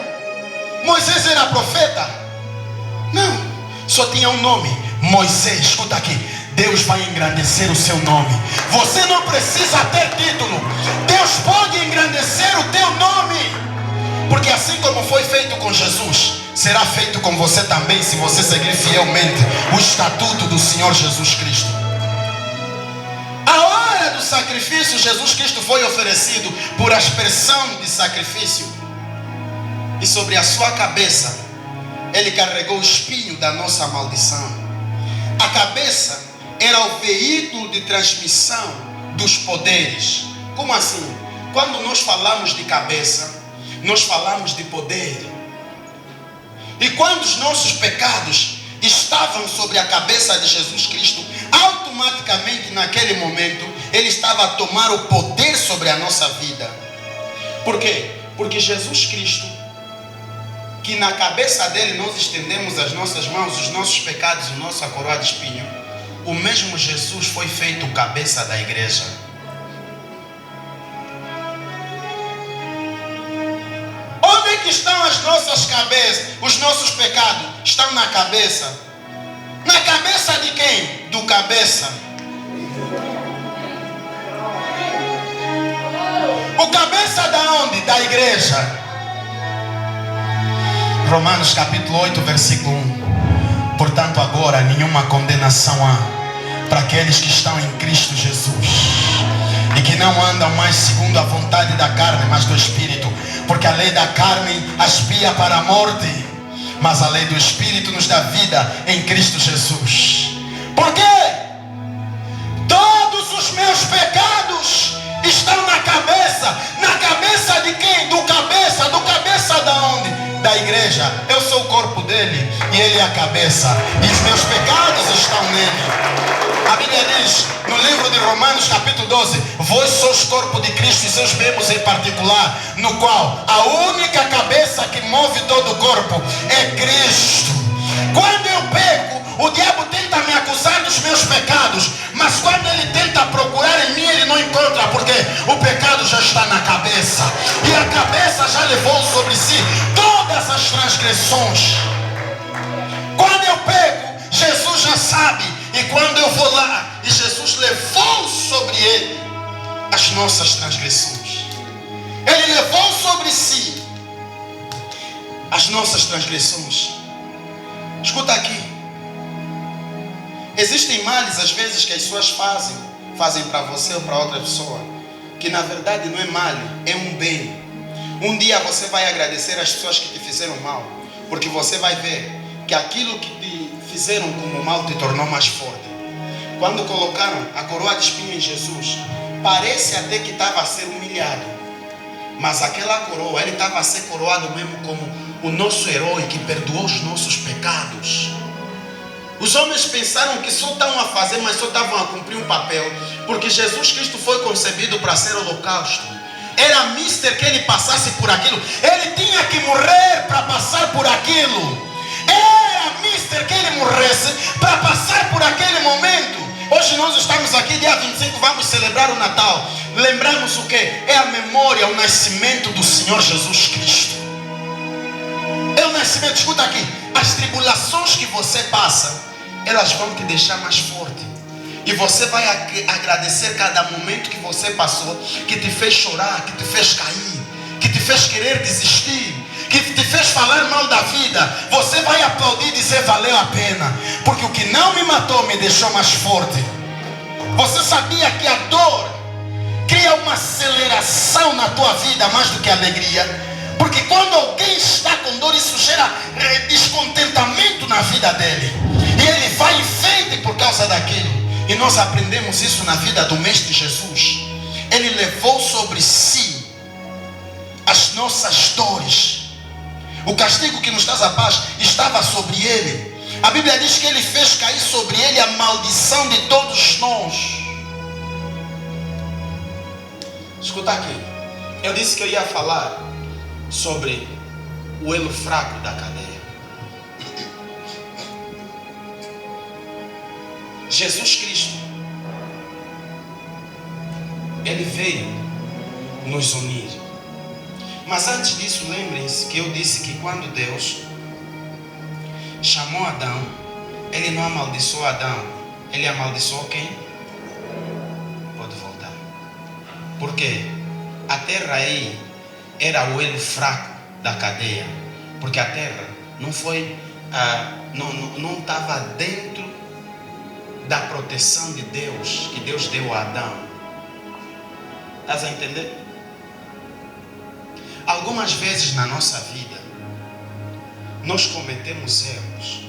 Moisés era profeta? Não, só tinha um nome, Moisés. Escuta aqui, Deus vai engrandecer o seu nome. Você não precisa ter título, Deus pode engrandecer o teu nome, porque assim como foi feito com Jesus, será feito com você também, se você seguir fielmente o estatuto do Senhor Jesus Cristo. A hora do sacrifício, Jesus Cristo foi oferecido por aspersão de sacrifício, e sobre a sua cabeça ele carregou o espinho da nossa maldição. A cabeça era o veículo de transmissão dos poderes. Como assim? Quando nós falamos de cabeça, nós falamos de poder. E quando os nossos pecados estavam sobre a cabeça de Jesus Cristo, automaticamente naquele momento ele estava a tomar o poder sobre a nossa vida. Por quê? Porque Jesus Cristo, que na cabeça dele nós estendemos as nossas mãos, os nossos pecados, o nosso coroa de espinho, o mesmo Jesus foi feito cabeça da igreja. Onde é que estão as nossas cabeças? Os nossos pecados estão na cabeça. Na cabeça de quem? Do cabeça. O cabeça da onde? Da igreja. Romanos capítulo 8, versículo 1. Portanto agora nenhuma condenação há para aqueles que estão em Cristo Jesus, e que não andam mais segundo a vontade da carne, mas do Espírito. Porque a lei da carne aspia para a morte, mas a lei do Espírito nos dá vida em Cristo Jesus. Por quê? Todos os meus pecados estão na cabeça. Na cabeça de quem? Do cabeça da onde? Da igreja. Eu sou o corpo dele e ele é a cabeça, e os meus pecados estão nele. A Bíblia diz no livro de Romanos capítulo 12: vós sois corpo de Cristo e seus membros em particular, no qual a única cabeça que move todo o corpo é Cristo. Quando eu peco, o diabo tenta me acusar dos meus pecados, mas quando ele tenta procurar em mim, ele não encontra, porque o pecado já está na cabeça, e a cabeça já levou sobre si todas as transgressões. Quando eu peco, Jesus já sabe, e quando eu vou lá, e Jesus levou sobre ele as nossas transgressões, ele levou sobre si as nossas transgressões. Escuta aqui. Existem males às vezes que as pessoas fazem para você ou para outra pessoa, que na verdade não é mal, é um bem. Um dia você vai agradecer às pessoas que te fizeram mal, porque você vai ver que aquilo que te fizeram como mal te tornou mais forte. Quando colocaram a coroa de espinho em Jesus, parece até que estava a ser humilhado, mas aquela coroa, ele estava a ser coroado mesmo como o nosso herói que perdoou os nossos pecados. Os homens pensaram que só estavam a fazer, mas só estavam a cumprir um papel, porque Jesus Cristo foi concebido para ser holocausto. Era mister que ele passasse por aquilo, ele tinha que morrer para passar por aquilo. Era mister que ele morresse para passar por aquele momento. Hoje nós estamos aqui, dia 25, vamos celebrar o Natal. Lembramos o que? É a memória, o nascimento do Senhor Jesus Cristo. É o nascimento. Escuta aqui, as tribulações que você passa, elas vão te deixar mais forte, e você vai agradecer cada momento que você passou, que te fez chorar, que te fez cair, que te fez querer desistir, que te fez falar mal da vida. Você vai aplaudir e dizer: valeu a pena, porque o que não me matou me deixou mais forte. Você sabia que a dor cria uma aceleração na tua vida mais do que a alegria? Porque quando alguém está com dor, isso gera descontentamento na vida dele, e ele vai em frente por causa daquilo. E nós aprendemos isso na vida do Mestre Jesus. Ele levou sobre si as nossas dores. O castigo que nos traz a paz estava sobre ele. A Bíblia diz que ele fez cair sobre ele a maldição de todos nós. Escuta aqui, eu disse que eu ia falar sobre o elo fraco da cadeia. Jesus Cristo, ele veio nos unir. Mas antes disso, lembrem-se que eu disse que quando Deus chamou Adão, ele não amaldiçoou Adão, ele amaldiçoou quem? Pode voltar. Por quê? A terra aí era o elo fraco da cadeia, porque a terra não foi, não estava dentro da proteção de Deus, que Deus deu a Adão. Estás a entender? Algumas vezes na nossa vida nós cometemos erros,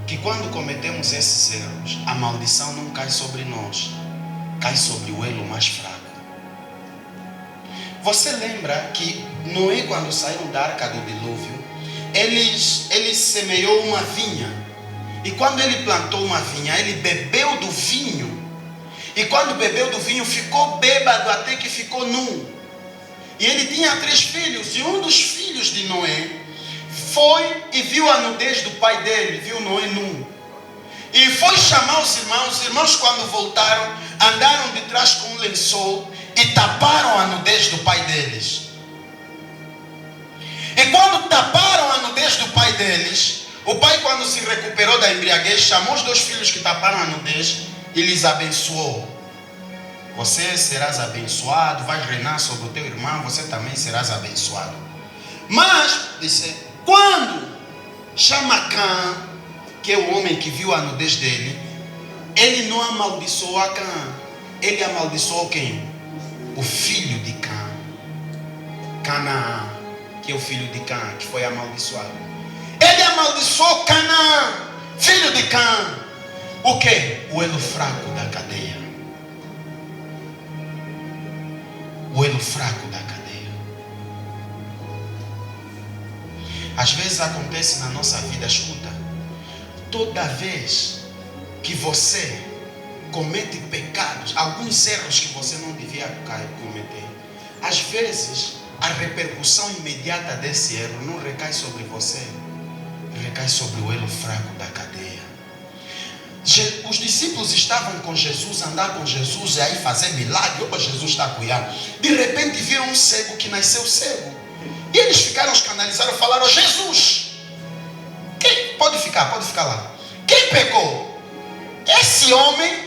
que quando cometemos esses erros, a maldição não cai sobre nós, cai sobre o elo mais fraco. Você lembra que Noé, quando saíram da arca do dilúvio, ele semeou uma vinha, e quando ele plantou uma vinha, ele bebeu do vinho, e quando bebeu do vinho ficou bêbado até que ficou nu. E ele tinha 3 filhos, e um dos filhos de Noé foi e viu a nudez do pai dele, viu Noé nu, e foi chamar os irmãos quando voltaram, andaram de trás com um lençol e taparam a nudez do pai deles. E quando taparam a nudez do pai deles, o pai, quando se recuperou da embriaguez, chamou os 2 filhos que taparam a nudez e lhes abençoou. Você serás abençoado, vais reinar sobre o teu irmão, você também serás abençoado. Mas, disse, quando chama Cã, que é o homem que viu a nudez dele, ele não amaldiçoou a Cã, ele amaldiçoou quem? O filho de Cã, Canaã, que é o filho de Cã, que foi amaldiçoado. amaldiçoou Canaã, filho de Cã. O que? O elo fraco da cadeia. O elo fraco da cadeia. Às vezes acontece na nossa vida, escuta, toda vez que você comete pecados, alguns erros que você não devia cometer, às vezes a repercussão imediata desse erro não recai sobre você, recai sobre o elo fraco da cadeia. Os discípulos estavam com Jesus, andar com Jesus e aí fazer milagre. Opa, Jesus está a cuidar. De repente viram um cego que nasceu cego. E eles ficaram escandalizados, falaram: Jesus, quem pode ficar lá? Quem pecou? Esse homem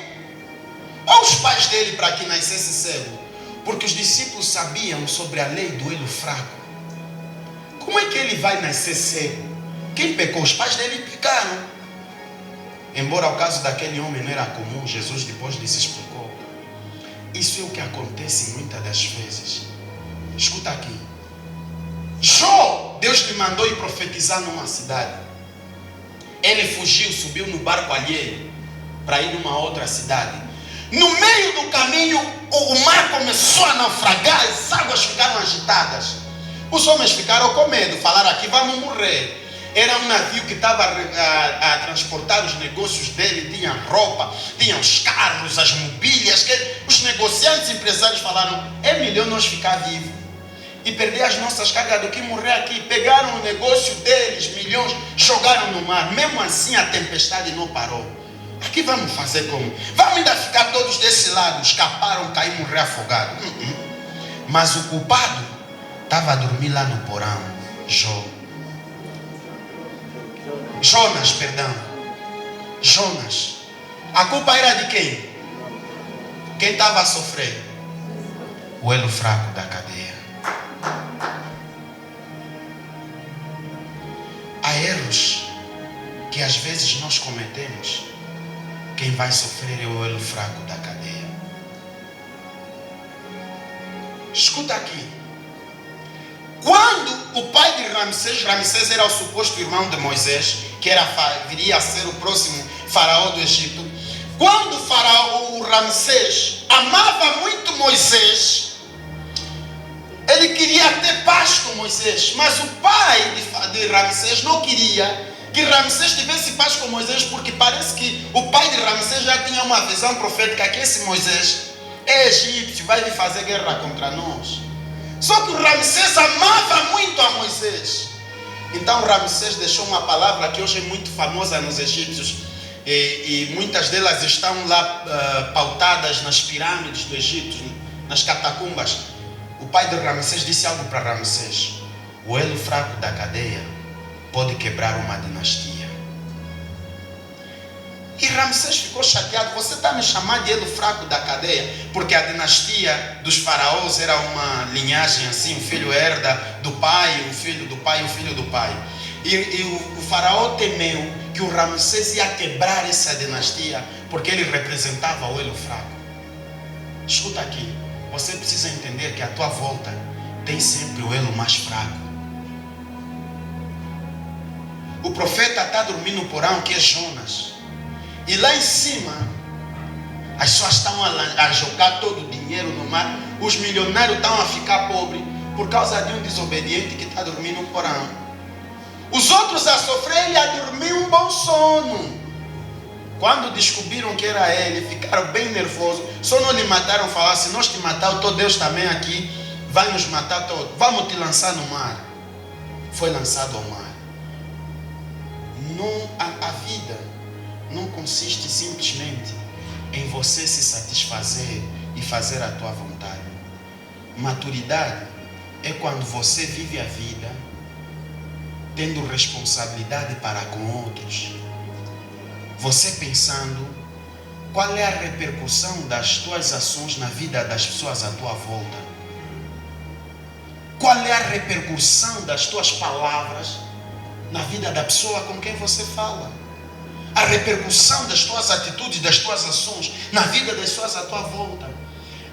ou os pais dele para que nascesse cego? Porque os discípulos sabiam sobre a lei do elo fraco. Como é que ele vai nascer cego? Quem pecou? Os pais dele pecaram. Embora o caso daquele homem não era comum, Jesus depois lhes explicou. Isso é o que acontece muitas das vezes. Escuta aqui. Jó, Deus lhe mandou ir profetizar numa cidade. Ele fugiu, subiu no barco alheio para ir numa outra cidade. No meio do caminho, o mar começou a naufragar, as águas ficaram agitadas. Os homens ficaram com medo, falaram: aqui vamos morrer. Era um navio que estava a transportar os negócios dele, tinha roupa, tinha os carros, as mobílias, que os negociantes empresários falaram: é melhor nós ficar vivos e perder as nossas cargas do que morrer aqui. Pegaram o negócio deles, milhões, jogaram no mar. Mesmo assim a tempestade não parou. Aqui vamos fazer como? Vamos ainda ficar todos desse lado. Escaparam, caíram, morrer afogado. Mas o culpado estava a dormir lá no porão. Jonas. A culpa era de quem? Quem estava a sofrer? O elo fraco da cadeia. Há erros que às vezes nós cometemos. Quem vai sofrer é o elo fraco da cadeia. Escuta aqui. Quando o pai de Ramsés era o suposto irmão de Moisés, que viria a ser o próximo faraó do Egito. Quando o Ramsés amava muito Moisés, ele queria ter paz com Moisés, mas o pai de Ramsés não queria que Ramsés tivesse paz com Moisés, porque parece que o pai de Ramsés já tinha uma visão profética que esse Moisés é egípcio, vai vir fazer guerra contra nós. Só que o Ramsés amava muito a Moisés. Então Ramsés deixou uma palavra que hoje é muito famosa nos egípcios, e muitas delas estão lá pautadas nas pirâmides do Egito, nas catacumbas. O pai de Ramsés disse algo para Ramsés: o elo fraco da cadeia pode quebrar uma dinastia. E Ramsés ficou chateado: você está me chamando de elo fraco da cadeia? Porque a dinastia dos faraós era uma linhagem assim, o filho herda do pai, o filho do pai, o filho do pai. E o faraó temeu que o Ramsés ia quebrar essa dinastia, porque ele representava o elo fraco. Escuta aqui, você precisa entender que à tua volta tem sempre o elo mais fraco. O profeta está dormindo no porão, que é Jonas. E lá em cima, as pessoas estão a jogar todo o dinheiro no mar. Os milionários estão a ficar pobres por causa de um desobediente que está dormindo no porão. Os outros a sofrer, ele a dormir um bom sono. Quando descobriram que era ele, ficaram bem nervosos. Só não lhe mataram, falaram: se nós te matar, o teu Deus também aqui vai nos matar todos. Vamos te lançar no mar. Foi lançado ao mar. A vida não consiste simplesmente em você se satisfazer e fazer a tua vontade. Maturidade é quando você vive a vida tendo responsabilidade para com outros. Você pensando qual é a repercussão das tuas ações na vida das pessoas à tua volta. Qual é a repercussão das tuas palavras na vida da pessoa com quem você fala. A repercussão das tuas atitudes, das tuas ações na vida das pessoas à tua volta.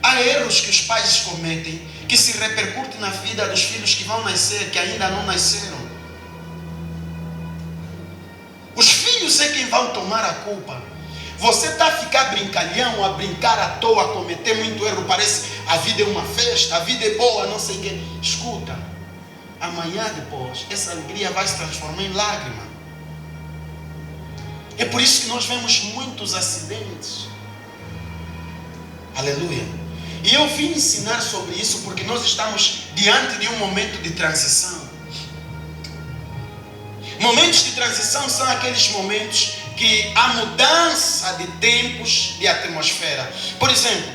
Há erros que os pais cometem que se repercutem na vida dos filhos que vão nascer, que ainda não nasceram. muitos é quem vão tomar a culpa. Você está a ficar brincalhão, a brincar à toa, a cometer muito erro. Parece a vida é uma festa, a vida é boa, não sei o quê. Escuta, amanhã depois, essa alegria vai se transformar em lágrima. É por isso que nós vemos muitos acidentes. Aleluia. E eu vim ensinar sobre isso porque nós estamos diante de um momento de transição. Momentos de transição são aqueles momentos que há mudança de tempos, de atmosfera. Por exemplo,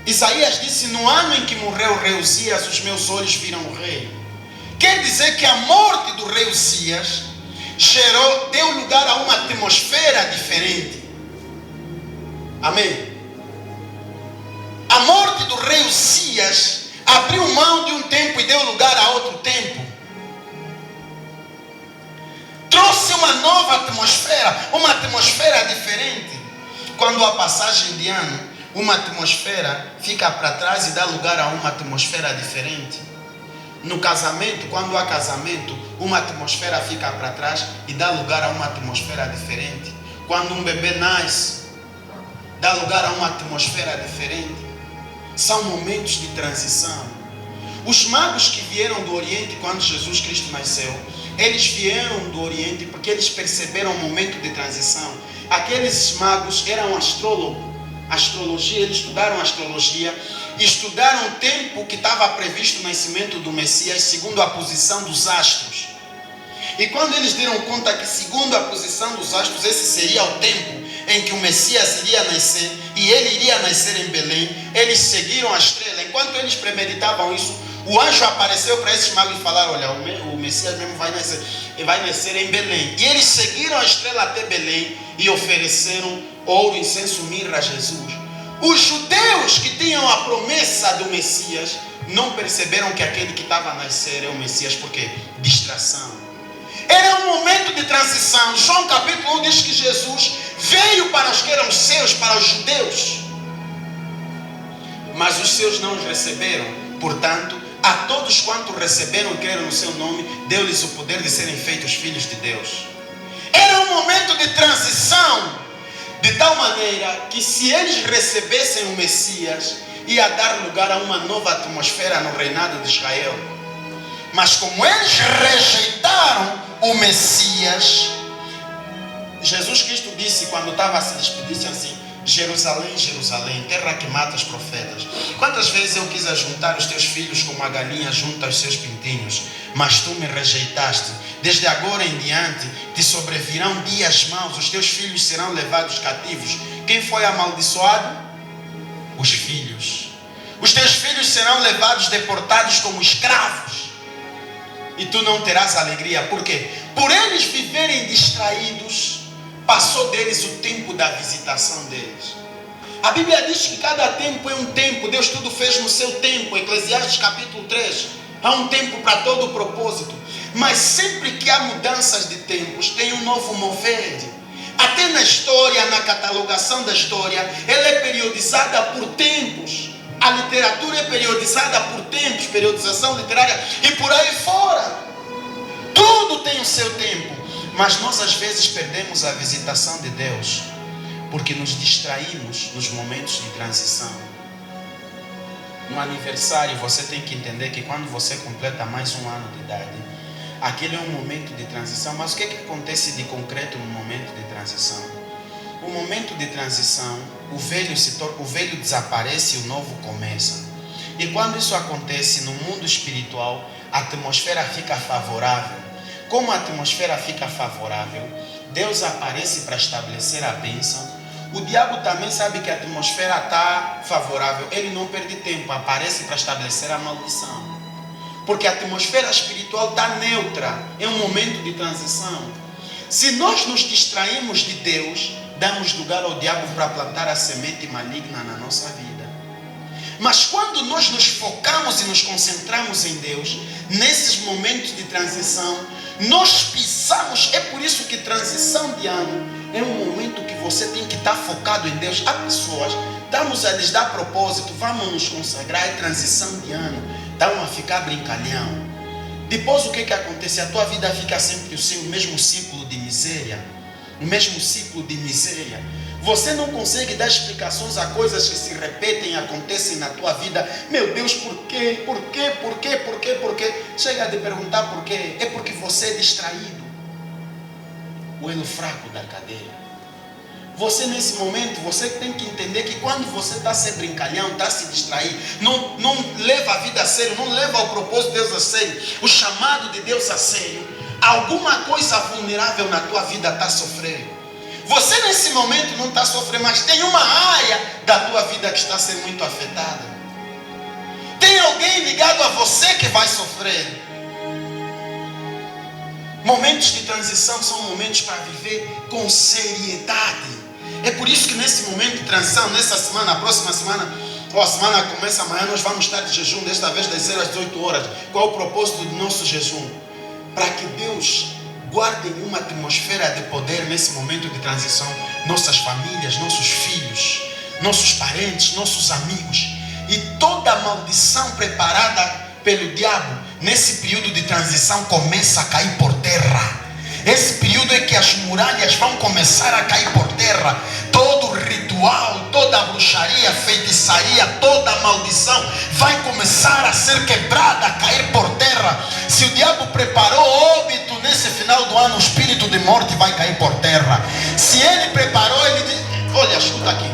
Isaías disse: no ano em que morreu o rei Uzias, os meus olhos viram o rei. Quer dizer que a morte do rei Uzias deu lugar a uma atmosfera diferente. Amém? A morte do rei Uzias abriu mão de um tempo e deu lugar a outro tempo. Trouxe uma nova atmosfera, uma atmosfera diferente. Quando há passagem de ano, uma atmosfera fica para trás e dá lugar a uma atmosfera diferente. No casamento, quando há casamento, uma atmosfera fica para trás e dá lugar a uma atmosfera diferente. Quando um bebê nasce, dá lugar a uma atmosfera diferente. São momentos de transição. Os magos que vieram do Oriente quando Jesus Cristo nasceu, eles vieram do Oriente porque eles perceberam o momento de transição. Aqueles magos eram astrólogos, eles estudaram astrologia, estudaram o tempo que estava previsto o nascimento do Messias segundo a posição dos astros. E quando eles deram conta que segundo a posição dos astros, esse seria o tempo em que o Messias iria nascer, e ele iria nascer em Belém, eles seguiram a estrela. Enquanto eles premeditavam isso, o anjo apareceu para esses magos e falaram: olha, o Messias mesmo vai nascer em Belém. E eles seguiram a estrela até Belém e ofereceram ouro, incenso, mirra a Jesus. Os judeus que tinham a promessa do Messias não perceberam que aquele que estava a nascer é o Messias. Por quê? Distração. Era um momento de transição. João capítulo 1 diz que Jesus veio para os que eram seus, para os judeus, mas os seus não os receberam. Portanto, a todos quanto receberam e creram no seu nome, deu-lhes o poder de serem feitos filhos de Deus. Era um momento de transição, de tal maneira que se eles recebessem o Messias, ia dar lugar a uma nova atmosfera no reinado de Israel. Mas como eles rejeitaram o Messias, Jesus Cristo disse quando estava a se despedir assim: Jerusalém, Jerusalém, terra que mata os profetas. Quantas vezes eu quis ajuntar os teus filhos como a galinha junta os seus pintinhos, mas tu me rejeitaste. Desde agora em diante te sobrevirão dias maus, os teus filhos serão levados cativos. Quem foi amaldiçoado? Os filhos. Os teus filhos serão levados, deportados como escravos, e tu não terás alegria. Por quê? Por eles viverem distraídos, passou deles o tempo da visitação deles. A Bíblia diz que cada tempo é um tempo. Deus tudo fez no seu tempo. Eclesiastes capítulo 3. Há um tempo para todo o propósito. Mas sempre que há mudanças de tempos, tem um novo mover. Até na história, na catalogação da história, ela é periodizada por tempos. A literatura é periodizada por tempos, periodização literária e por aí fora. Tudo tem o seu tempo. Mas nós às vezes perdemos a visitação de Deus porque nos distraímos nos momentos de transição. No aniversário você tem que entender que quando você completa mais um ano de idade, aquele é um momento de transição. Mas o que acontece de concreto no momento de transição? O momento de transição, o velho desaparece e o novo começa. E quando isso acontece no mundo espiritual, a atmosfera fica favorável. Como a atmosfera fica favorável, Deus aparece para estabelecer a bênção. O diabo também sabe que a atmosfera está favorável. Ele não perde tempo, aparece para estabelecer a maldição. Porque a atmosfera espiritual está neutra. É um momento de transição. Se nós nos distraímos de Deus, damos lugar ao diabo para plantar a semente maligna na nossa vida. Mas quando nós nos focamos e nos concentramos em Deus, nesses momentos de transição, nós pisamos. É por isso que transição de ano é um momento que você tem que estar focado em Deus. Há pessoas, estamos a lhes dar propósito, vamos nos consagrar, é transição de ano, estão a ficar brincalhão. Depois o que acontece? A tua vida fica sempre o mesmo ciclo de miséria. O mesmo ciclo de miséria. Você não consegue dar explicações a coisas que se repetem e acontecem na tua vida. Meu Deus, por quê? Por quê? Por quê? Por quê? Por quê? Chega de perguntar por quê. É porque você é distraído. O elo fraco da cadeia. Você nesse momento, você tem que entender que quando você está se brincalhão, está se distrair, não leva a vida a sério, não leva o propósito de Deus a sério, o chamado de Deus a sério, alguma coisa vulnerável na tua vida está sofrendo. Você nesse momento não está sofrendo, mas tem uma área da tua vida que está sendo muito afetada. Tem alguém ligado a você que vai sofrer. Momentos de transição são momentos para viver com seriedade. É por isso que nesse momento de transição, nessa semana, a próxima semana, ou a semana começa amanhã, nós vamos estar de jejum, desta vez das 0 às 18 horas. Qual é o propósito do nosso jejum? Para que Deus guarde uma atmosfera de poder nesse momento de transição. Nossas famílias, nossos filhos, nossos parentes, nossos amigos. E toda a maldição preparada pelo diabo, nesse período de transição, começa a cair por terra. Esse período é que as muralhas vão começar a cair por terra. Todo ritual, toda bruxaria, feitiçaria, toda maldição vai começar a ser quebrada, a cair por terra. Se o diabo preparou óbito nesse final do ano, o espírito de morte vai cair por terra. Se ele preparou, ele diz, olha, escuta aqui.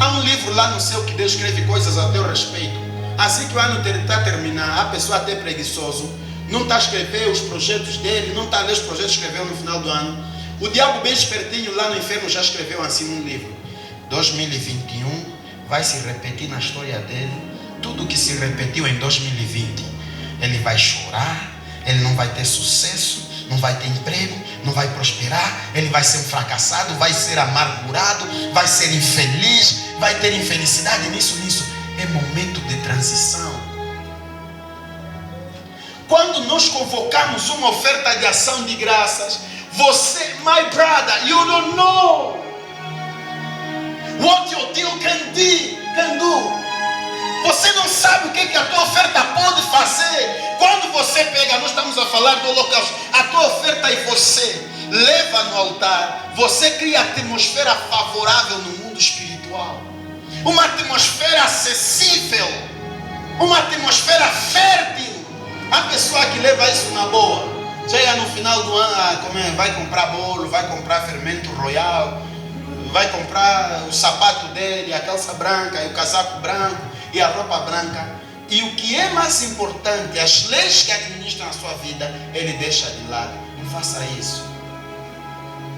Há um livro lá no céu que Deus escreve coisas a teu respeito. Assim que o ano está a terminar, a pessoa até preguiçoso, não está a escrever os projetos dele, não está a ler os projetos que escreveu no final do ano. O diabo bem espertinho lá no inferno já escreveu assim num livro. 2021 vai se repetir na história dele tudo que se repetiu em 2020. Ele vai chorar, ele não vai ter sucesso, não vai ter emprego, não vai prosperar, ele vai ser um fracassado, vai ser amargurado, vai ser infeliz, vai ter infelicidade nisso. É momento de transição. Quando nós convocamos uma oferta de ação de graças, você, my brother, you don't know what your deal can do. Você não sabe o que a tua oferta pode fazer. Quando você pega, nós estamos a falar do holocausto, a tua oferta e você leva no altar, você cria atmosfera favorável no mundo espiritual. Uma atmosfera acessível, uma atmosfera fértil. A pessoa que leva isso na boa, chega no final do ano, vai comprar bolo, vai comprar fermento royal, vai comprar o sapato dele, a calça branca, e o casaco branco e a roupa branca. E o que é mais importante, as leis que administram a sua vida, ele deixa de lado. Não faça isso.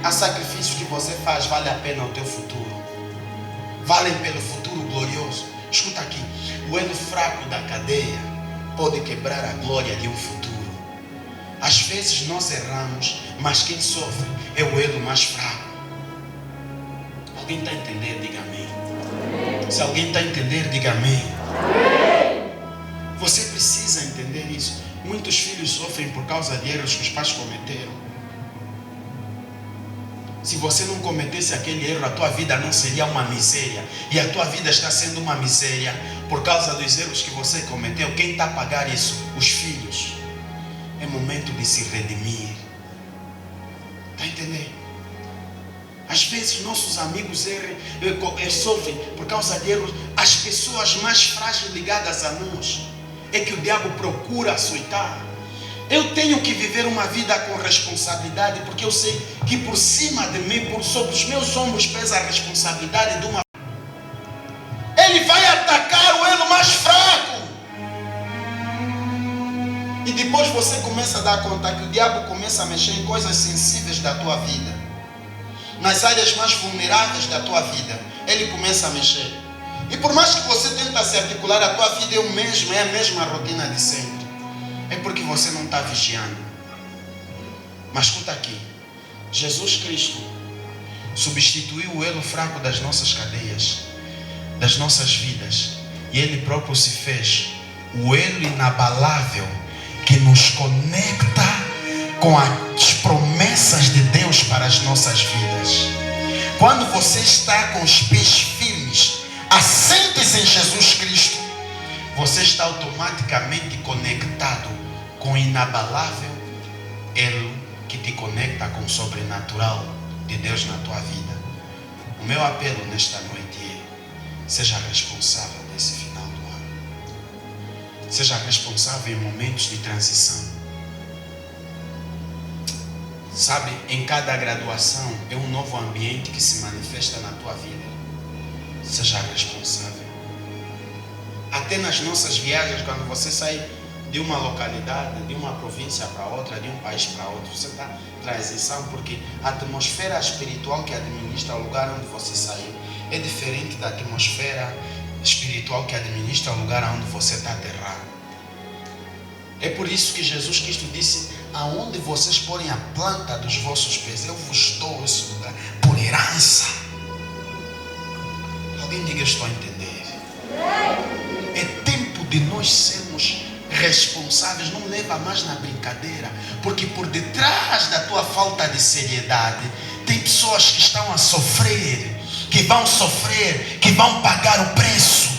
Há sacrifícios que você faz, vale a pena o teu futuro. Valem pelo futuro glorioso. Escuta aqui, o elo fraco da cadeia pode quebrar a glória de um futuro. Às vezes nós erramos, mas quem sofre é o elo mais fraco. Alguém está a entender? Diga amém. Se alguém está a entender, diga amém. Você precisa entender isso. Muitos filhos sofrem por causa de erros que os pais cometeram. Se você não cometesse aquele erro, a tua vida não seria uma miséria. E a tua vida está sendo uma miséria por causa dos erros que você cometeu. Quem está a pagar isso? Os filhos. É momento de se redimir. Está entendendo? Às vezes nossos amigos sofrem por causa de erros. As pessoas mais frágeis ligadas a nós é que o diabo procura açoitar. Eu tenho que viver uma vida com responsabilidade, porque eu sei que por cima de mim, sobre os meus ombros pesa a responsabilidade de uma... Ele vai atacar o elo mais fraco. E depois você começa a dar conta que o diabo começa a mexer em coisas sensíveis da tua vida. Nas áreas mais vulneráveis da tua vida, ele começa a mexer. E por mais que você tente se articular, a tua vida é a mesma rotina de sempre. É porque você não está vigiando. Mas escuta aqui, Jesus Cristo substituiu o elo fraco das nossas cadeias, das nossas vidas, e Ele próprio se fez o elo inabalável que nos conecta com as promessas de Deus para as nossas vidas. Quando você está com os pés firmes, assentes em Jesus Cristo, você está automaticamente conectado com o inabalável elo que te conecta com o sobrenatural de Deus na tua vida. O meu apelo nesta noite é: seja responsável nesse final do ano. Seja responsável em momentos de transição. Sabe, em cada graduação é um novo ambiente que se manifesta na tua vida. Seja responsável. Até nas nossas viagens, quando você sai de uma localidade, de uma província para outra, de um país para outro, você está em transição, porque a atmosfera espiritual que administra o lugar onde você saiu é diferente da atmosfera espiritual que administra o lugar onde você está aterrado. É por isso que Jesus Cristo disse: aonde vocês porem a planta dos vossos pés, eu vos dou esse lugar por herança. Alguém diga: estou a entender. É tempo de nós sermos responsáveis. Não leva mais na brincadeira, porque por detrás da tua falta de seriedade tem pessoas que estão a sofrer, que vão sofrer, que vão pagar o preço.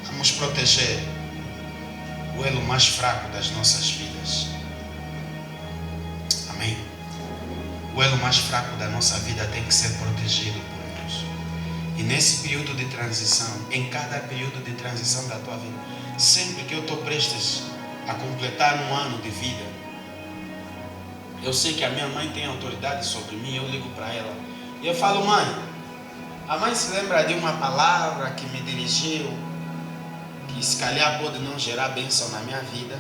Vamos proteger o elo mais fraco das nossas vidas. Amém? O elo mais fraco da nossa vida tem que ser protegido por nós. E nesse período de transição, em cada período de transição da tua vida, sempre que eu estou prestes a completar um ano de vida, eu sei que a minha mãe tem autoridade sobre mim. Eu ligo para ela e eu falo: mãe, a mãe se lembra de uma palavra que me dirigiu, que se calhar pode não gerar bênção na minha vida?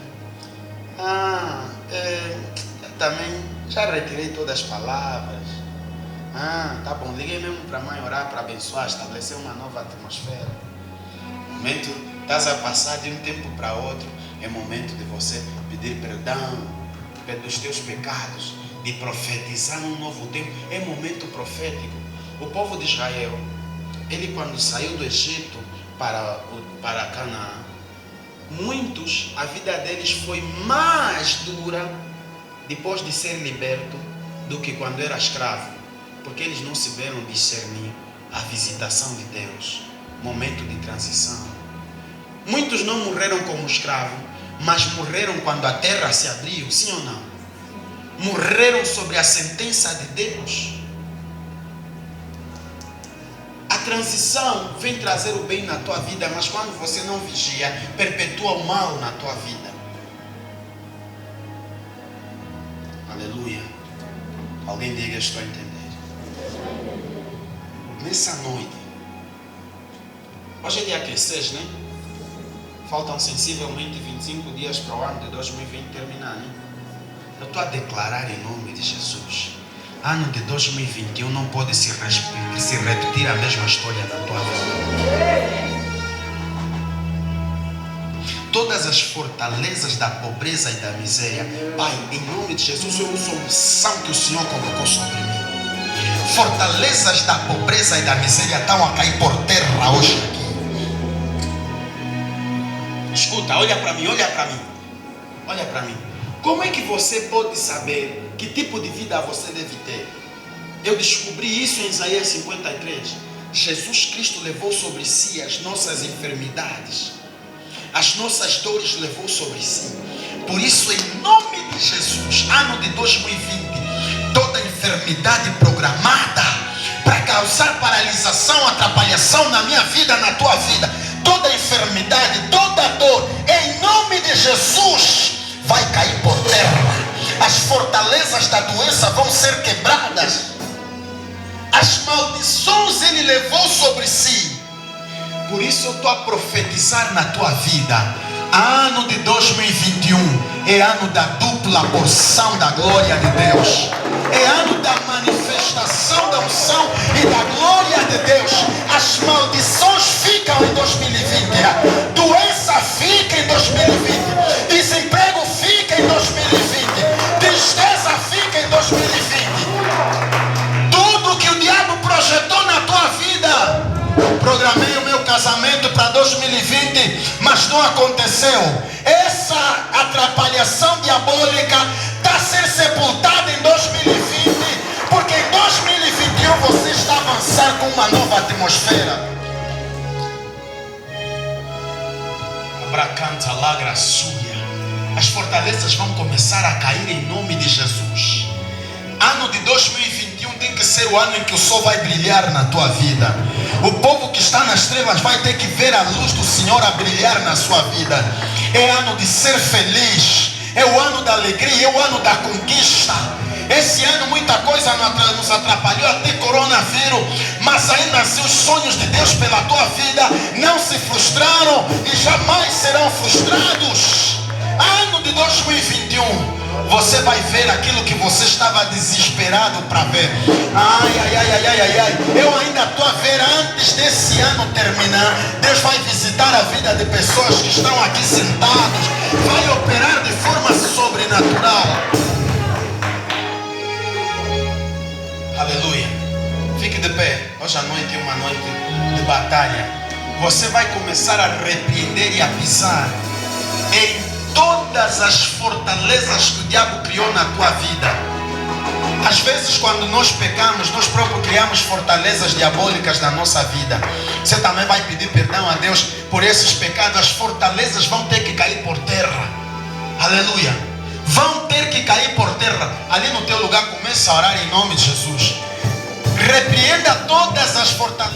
Eu também já retirei todas as palavras. Tá bom, liguei mesmo para a mãe orar, para abençoar, estabelecer uma nova atmosfera. Momento, estás a passar de um tempo para outro, é momento de você pedir perdão dos teus pecados, de profetizar um novo tempo. É momento profético. O povo de Israel, ele quando saiu do Egito para Canaã, muitos, a vida deles foi mais dura depois de ser liberto do que quando era escravo, porque eles não souberam discernir a visitação de Deus. Momento de transição. Muitos não morreram como escravo, mas morreram quando a terra se abriu, sim ou não? Morreram sobre a sentença de Deus. A transição vem trazer o bem na tua vida, mas quando você não vigia, perpetua o mal na tua vida. Aleluia. Alguém diga: estou a entender. Nessa noite, hoje é dia que 6, né? Faltam sensivelmente 25 dias para o ano de 2020 terminar, né? Eu estou a declarar em nome de Jesus: ano de 2021 não pode se repetir a mesma história da tua vida. Todas as fortalezas da pobreza e da miséria, Pai, em nome de Jesus, eu uso a unção que o Senhor colocou sobre mim. Fortalezas da pobreza e da miséria estão a cair por terra hoje aqui. Escuta, olha para mim, olha para mim. Olha para mim. Como é que você pode saber que tipo de vida você deve ter? Eu descobri isso em Isaías 53. Jesus Cristo levou sobre si as nossas enfermidades, as nossas dores levou sobre si. Por isso, em nome de Jesus, ano de 2020, toda enfermidade programada para causar paralisação, atrapalhação na minha vida, na tua vida, toda enfermidade, toda dor, em nome de Jesus, vai cair por terra. As fortalezas da doença vão ser quebradas. As maldições ele levou sobre si. Por isso eu estou a profetizar na tua vida. Ano de 2021 é ano da dupla porção da glória de Deus. É ano da manifestação da unção e da glória de Deus. As maldições ficam em 2020. Doença fica em 2020. Desemprego fica em 2020. Tristeza fica em 2020. Tudo que o diabo projetou na tua vida. Programei o meu casamento para 2020, mas não aconteceu. Essa atrapalhação diabólica está a ser sepultada em 2020, porque em 2021 você está a avançar com uma nova atmosfera. bracanta lagra suia. As fortalezas vão começar a cair em nome de Jesus. Ano de 2021 tem que ser o ano em que o sol vai brilhar na tua vida. O povo que está nas trevas vai ter que ver a luz do Senhor a brilhar na sua vida. É ano de ser feliz. É o ano da alegria, é o ano da conquista. Esse ano muita coisa nos atrapalhou, até coronavírus, mas ainda assim os sonhos de Deus pela tua vida não se frustraram e jamais serão frustrados. Ano de 2021, você vai ver aquilo que você estava desesperado para ver. Ai. Eu ainda estou a ver antes desse ano terminar. Deus vai visitar a vida de pessoas que estão aqui sentados. Vai operar de forma sobrenatural. Aleluia. Fique de pé. Hoje à noite é uma noite de batalha. Você vai começar a repreender e a pisar em todas as fortalezas que o diabo criou na tua vida. Às vezes quando nós pecamos, nós próprios criamos fortalezas diabólicas na nossa vida. Você também vai pedir perdão a Deus por esses pecados. As fortalezas vão ter que cair por terra. Aleluia. Vão ter que cair por terra. Ali no teu lugar, começa a orar em nome de Jesus. Repreenda todas as fortalezas.